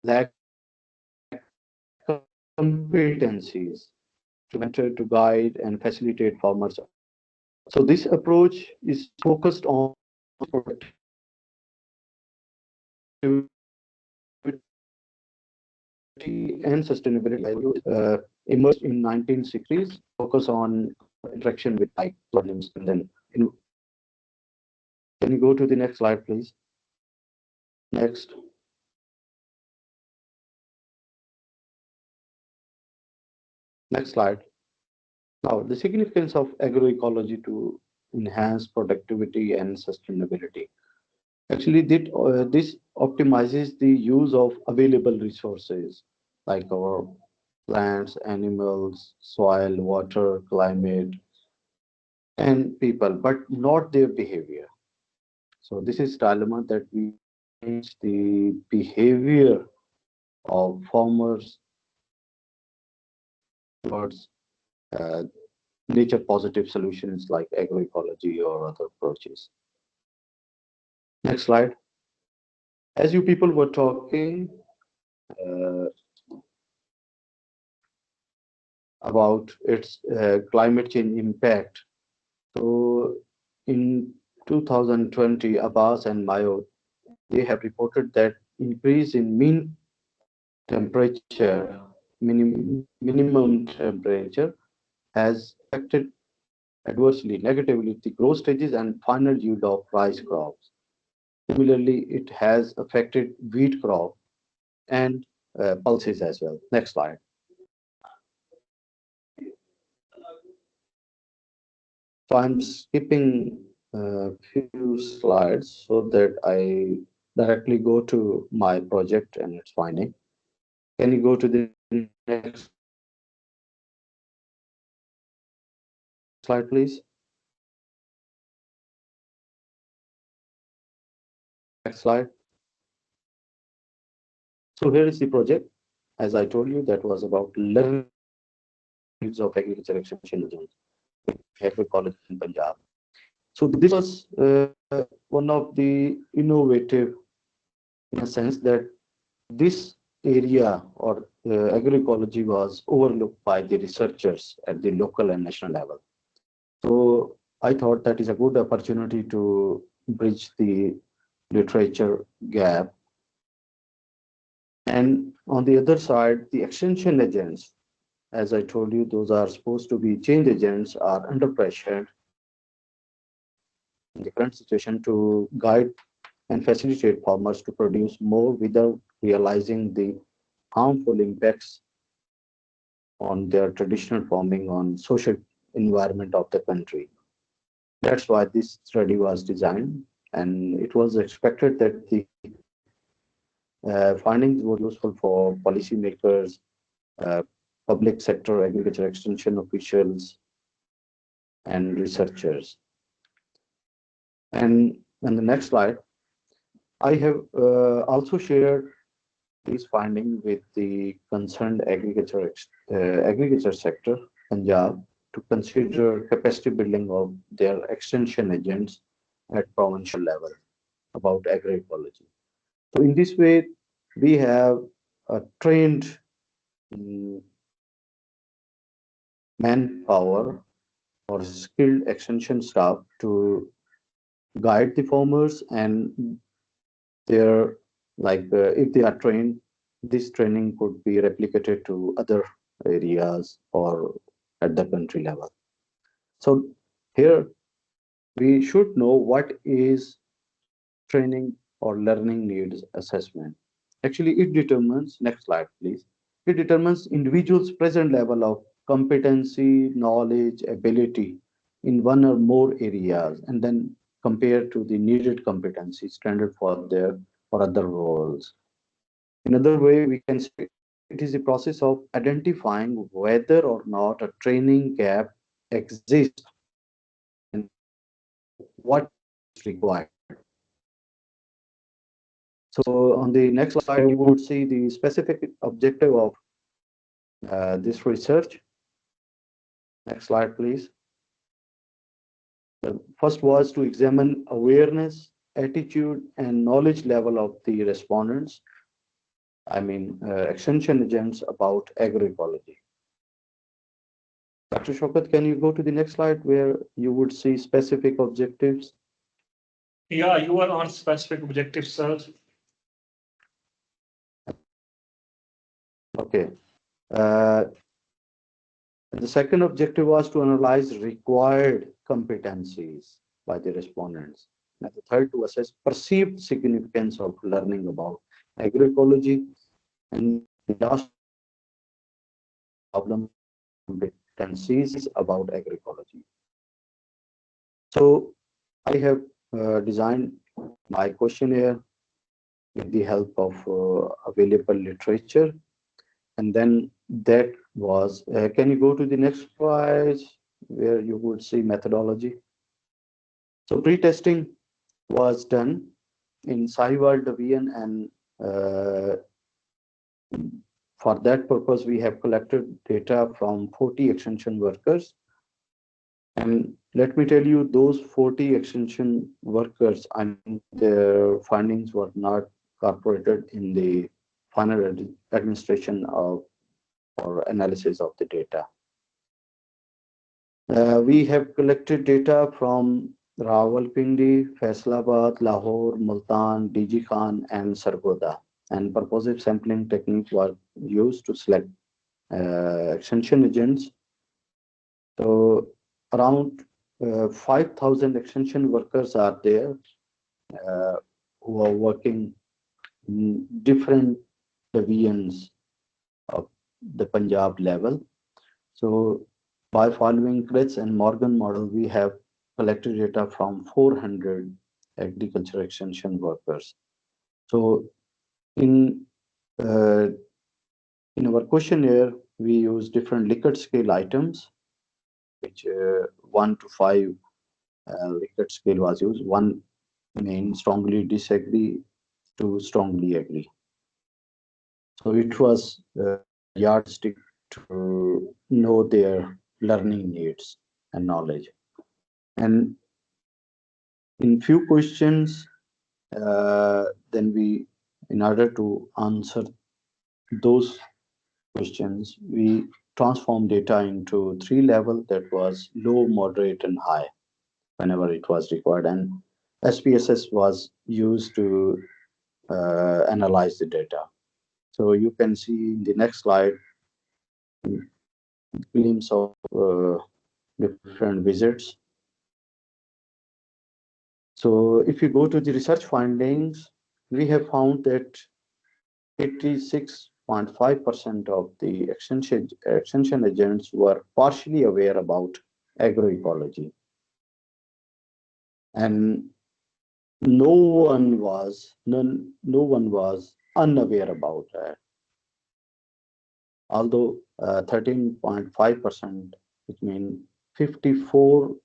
lack competencies to mentor, to guide, and facilitate farmers. So this approach is focused on productivity and sustainability. Emerged in 1960s, focus on interaction with like problems, and then can you go to the next slide, please? Next. Next slide. Now, the significance of agroecology to enhance productivity and sustainability. Actually, this optimizes the use of available resources like our plants, animals, soil, water, climate, and people, but not their behavior. So this is dilemma that we change the behavior of farmers towards uh, nature positive solutions like agroecology or other approaches. Next slide. As you people were talking uh, about its climate change impact, so in 2020, Abbas and Mayo, they have reported that increase in mean temperature, minimum temperature, has affected adversely, negatively, the growth stages and final yield of rice crops. Similarly, it has affected wheat crop and pulses as well. Next slide. So I'm skipping a few slides so that I directly go to my project and its finding. Can you go to the next slide, please. Next slide. So here is the project. As I told you, that was about learning needs of agriculture extension agents, Agri College in Punjab. So this was one of the innovative, in a sense that this area or agroecology was overlooked by the researchers at the local and national level. So I thought that is a good opportunity to bridge the literature gap. And on the other side, the extension agents, as I told you, those are supposed to be change agents, are under pressure in the current situation to guide and facilitate farmers to produce more without realizing the harmful impacts on their traditional farming on social environment of the country. That's why this study was designed, and it was expected that the findings were useful for policymakers, uh, public sector agriculture extension officials, and researchers. And on the next slide, I have also shared these findings with the concerned agriculture sector, Punjab, to consider capacity building of their extension agents at provincial level about agroecology. So in this way, we have a trained manpower or skilled extension staff to guide the farmers, and they're if they are trained, this training could be replicated to other areas or at the country level. So here we should know what is training or learning needs assessment. Actually, it determines, next slide, please. It determines individuals' present level of competency, knowledge, ability in one or more areas, and then compared to the needed competency standard for their or other roles. In other way, we can say it is a process of identifying whether or not a training gap exists and what is required. So on the next slide, you would see the specific objective of this research. Next slide, please. The first was to examine awareness, attitude, and knowledge level of the respondents. I mean, extension agents about agroecology. Dr. Shaukat, can you go to the next slide where you would see specific objectives? Yeah, you are on specific objectives, sir. Okay. The second objective was to analyze required competencies by the respondents. And the third, to assess perceived significance of learning about agroecology. And the last, problem competencies about agroecology. So I have designed my questionnaire with the help of available literature. And then that was, can you go to the next slide where you would see methodology? So pre-testing was done in Sahiwal Division, and for that purpose, we have collected data from 40 extension workers. And let me tell you, those 40 extension workers, and their findings were not incorporated in the final administration of or analysis of the data. We have collected data from Rawalpindi, Faisalabad, Lahore, Multan, DG Khan, and Sargodha. And purposive sampling technique was used to select extension agents. So around 5,000 extension workers are there who are working in different divisions of the Punjab level. So by following Kretz and Morgan model, we have collected data from 400 agriculture extension workers. So in our questionnaire, we use different Likert scale items which 1 to 5 Likert scale was used. 1 means strongly disagree, 2 strongly agree. So it was a yardstick to know their learning needs and knowledge. And in few questions, then we, in order to answer those questions, we transform data into 3 levels, that was low, moderate, and high, whenever it was required. And SPSS was used to analyze the data. So you can see in the next slide glimpse of different visits. So if you go to the research findings, we have found that 86.5% of the extension agents were partially aware about agroecology. And no one was unaware about that. Although 13.5%, which means 54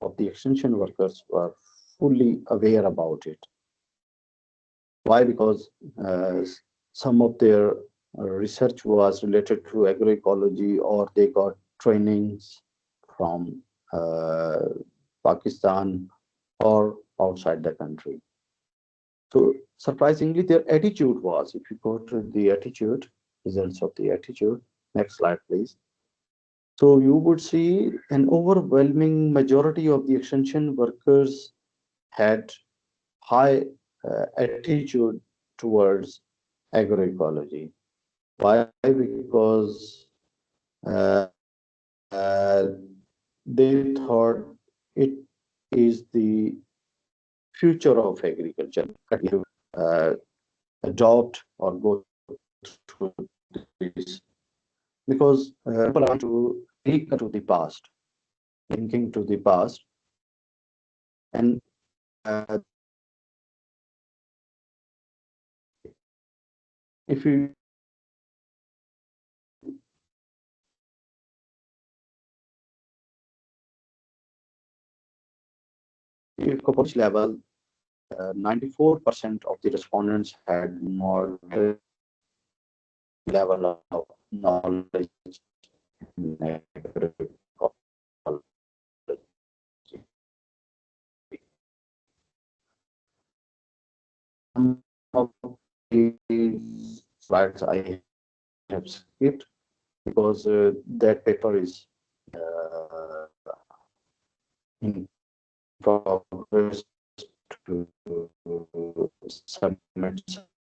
of the extension workers were fully aware about it. Why? Because some of their research was related to agroecology, or they got trainings from Pakistan or outside the country. So surprisingly, their attitude was, if you go to the attitude, results of the attitude, next slide, please. So you would see an overwhelming majority of the extension workers had high attitude towards agroecology. Why? Because uh, uh, they thought it is the future of agriculture. Uh, Adopt or go through this, because people are to link to the past, linking to the past, and if you if coverage level, 94% of the respondents had moderate level of knowledge in agroecology. Some of these slides I have skipped because that paper is in progress to submit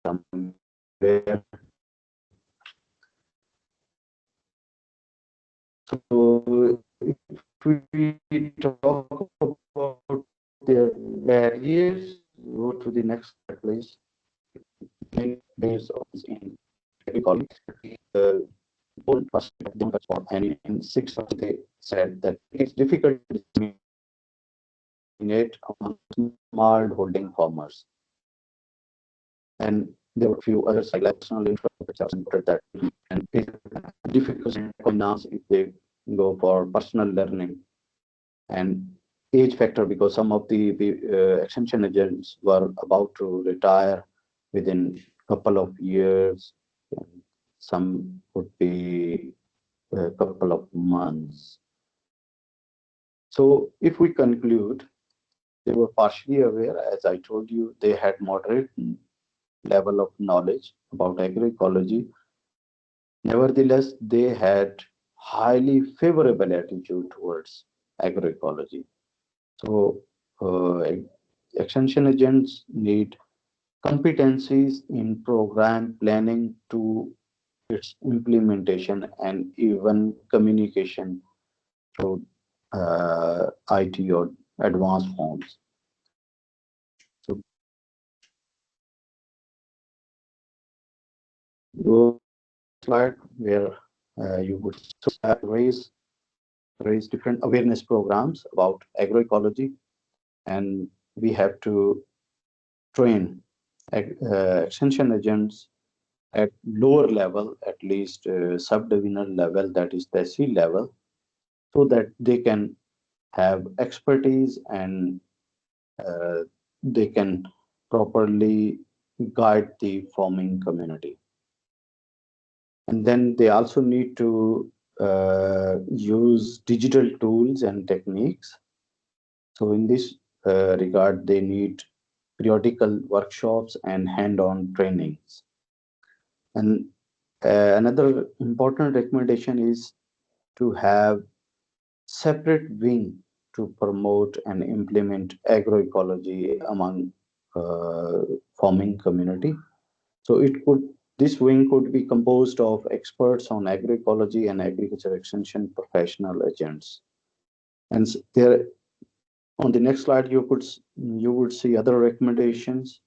somewhere. So if we talk about the barriers, go to the next slide, please. Barriers in agriculture, and in 6 they said that it's difficult to discriminate among small holding farmers. And there were a few others like personal infrastructure that and it's difficult to pronounce if they go for personal learning, and age factor, because some of the extension agents were about to retire within a couple of years, some would be a couple of months. So if we conclude, they were partially aware, as I told you, they had moderate level of knowledge about agroecology. Nevertheless, they had highly favorable attitude towards agroecology. So extension agents need competencies in program planning to its implementation and even communication through IT or advanced forms. So go slide where you would raise different awareness programs about agroecology, and we have to train extension agents at lower level, at least subdivisional level, that is the C level, so that they can have expertise and they can properly guide the farming community. And then they also need to use digital tools and techniques. So in this regard, they need periodical workshops and hand-on trainings. And another important recommendation is to have separate wing to promote and implement agroecology among farming community. So this wing could be composed of experts on agroecology and agriculture extension professional agents. And there, on the next slide, you would see other recommendations.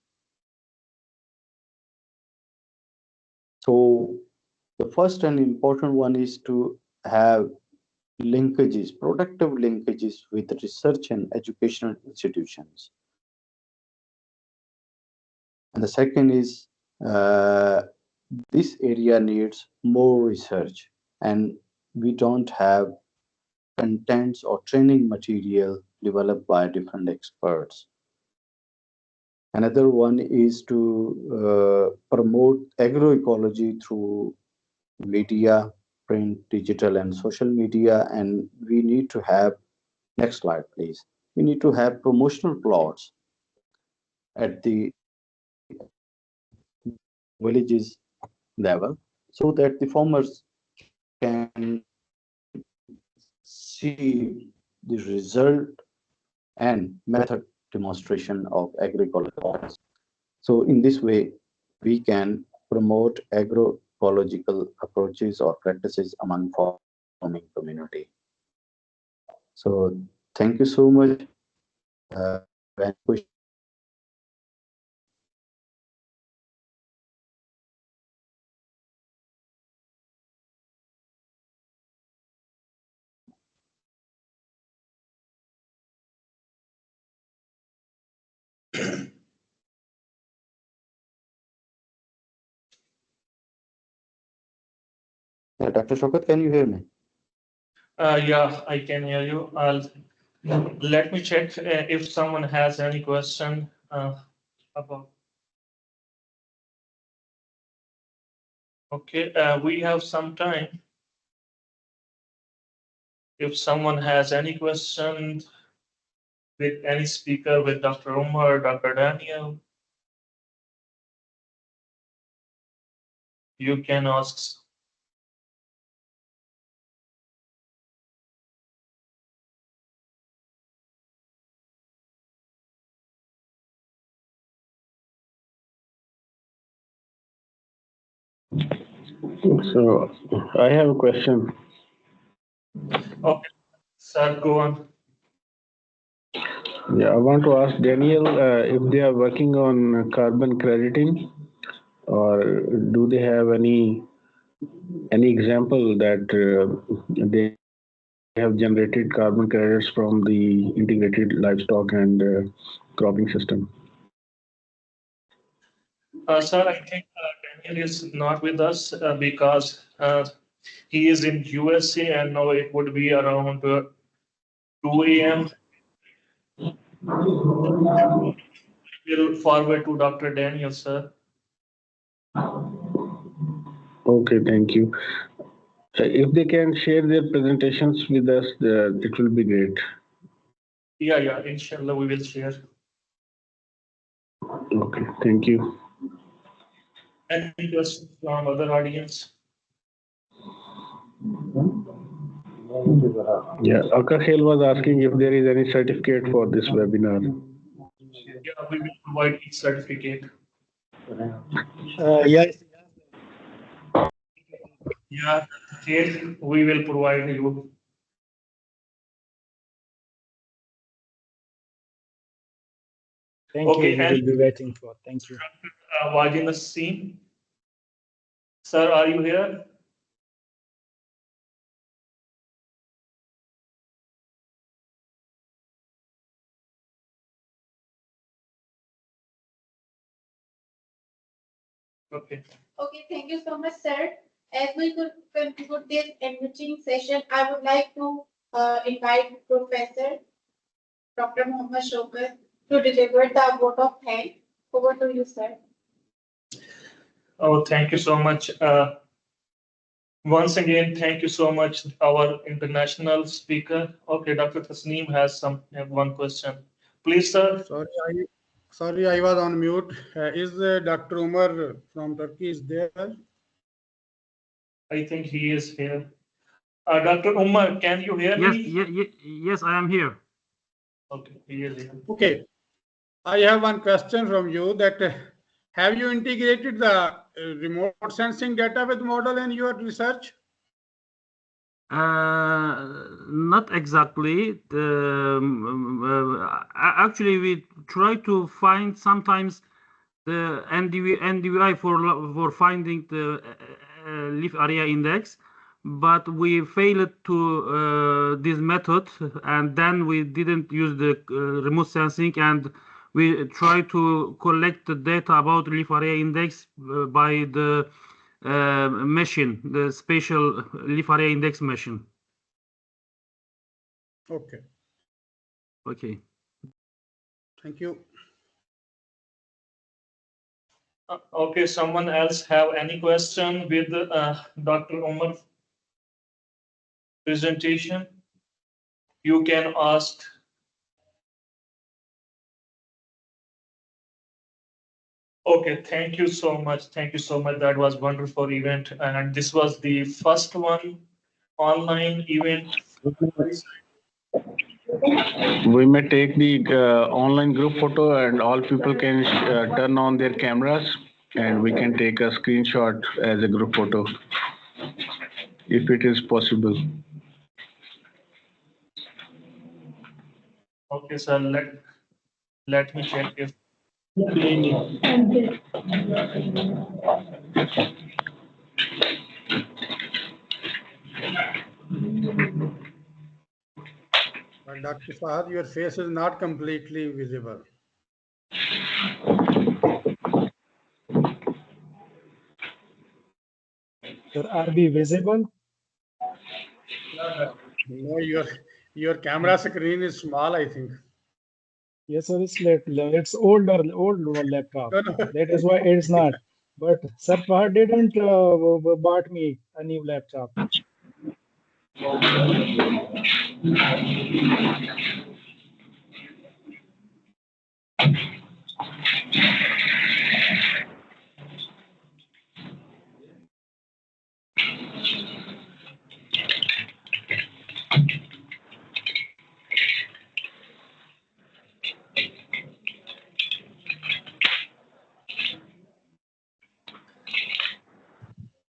So the first and important one is to have linkages, productive linkages with research and educational institutions. And the second is this area needs more research, and we don't have contents or training material developed by different experts. Another one is to promote agroecology through media, print, digital, and social media. And we need to have, next slide, please. We need to have promotional plots at the villages level so that the farmers can see the result and method demonstration of agroecology. So in this way, we can promote agroecological approaches or practices among farming community. So thank you so much. Any question? Dr. Shokat, can you hear me? Yeah, I can hear you. Let me check if someone has any question about. Okay, we have some time. If someone has any question with any speaker, with Dr. Umar, Dr. Daniel, you can ask. So I have a question. Okay, sir, go on. Yeah, I want to ask Daniel if they are working on carbon crediting, or do they have any example that they have generated carbon credits from the integrated livestock and cropping system? Sir, I think Daniel is not with us because he is in USA and now it would be around 2 a.m. We'll forward to Dr. Daniel, sir. Okay, thank you. If they can share their presentations with us, it will be great. Yeah, inshallah, we will share. Okay, thank you. Any questions from other audience? Yeah, Akakhel was asking if there is any certificate for this webinar. Yeah, we will provide each certificate. Yes. Yeah, here we will provide you. Thank Okay, you. We and will be waiting for. Thank you. Wajin scene. Sir, are you here? Okay. Okay, thank you so much, sir. As we could conclude this enriching session, I would like to invite Professor Dr. Muhammad Shaukat to deliver the vote of thanks. Over to you, sir. Oh, thank you so much. Once again, thank you so much, our international speaker. Okay, Dr. Tasneem has one question. Please, sir. Sorry, I was on mute. Is Dr. Umar from Turkey is there? I think he is here. Dr. Umar, can you hear Yes, me? yes, I am here. Okay, he is here. Okay. I have one question from you that have you integrated the remote sensing data with model in your research? Not exactly. Actually, we try to find sometimes the NDVI for finding the leaf area index, but we failed to this method, and then we didn't use the remote sensing, and we try to collect the data about leaf area index by the machine, the spatial leaf area index machine. Okay. Okay. Thank you. Okay, someone else have any question with Dr. Umar presentation? You can ask. Okay, thank you so much. Thank you so much. That was wonderful event, and this was the first one online event. We may take the online group photo and all people can turn on their cameras and we can take a screenshot as a group photo if it is possible. Okay, sir. Let me check if. But Dr. Fahad, your face is not completely visible. Sir, are we visible? No, your camera screen is small, I think. Yes, sir, it's old laptop. No, no. That is why it's not. But Sir Fahad didn't bought me a new laptop.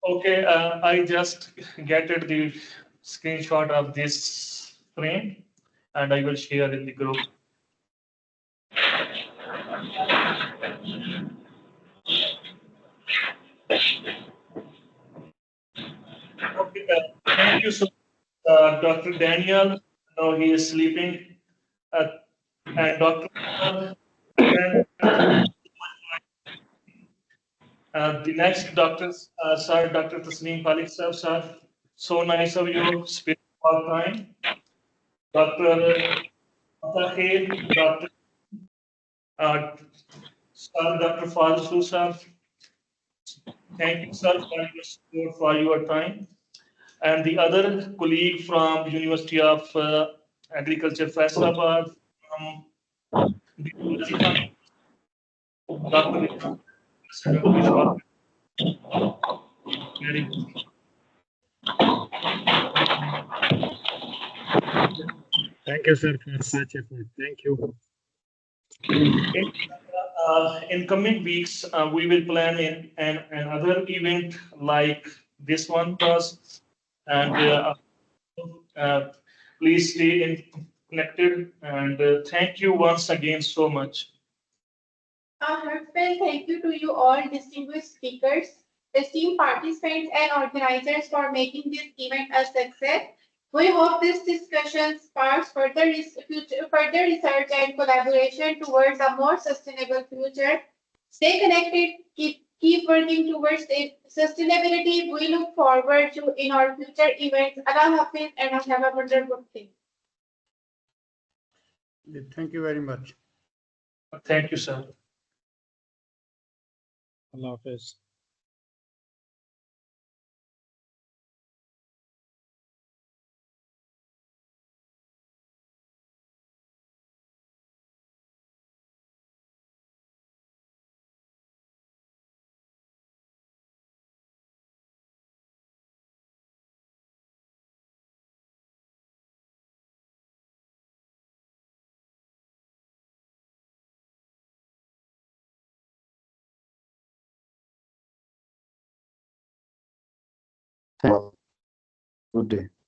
Okay, I just getted the screenshot of this frame, and I will share in the group. Okay, thank you so much, Dr. Daniel. No, he is sleeping. And Dr. The next doctor, sir, Dr. Tasneem Malik sir, so nice of you, spend our time. Dr. Khair, Dr. Fazlu sir, thank you, sir, for your support, for your time. And the other colleague from University of Agriculture, Faisalabad, the Dr. Vishwa. Very good. Thank you, sir, for such effort. Thank you. In coming weeks, we will plan another event like this one was, and please stay connected. And thank you once again so much. A heartfelt thank you to you all distinguished speakers, esteemed participants, and organizers for making this event a success. We hope this discussion sparks further research and collaboration towards a more sustainable future. Stay connected, keep keep working towards sustainability. We look forward to in our future events. Allah Hafiz and have a wonderful day. Thank you very much. Thank you, sir. Allah Hafiz. Good day.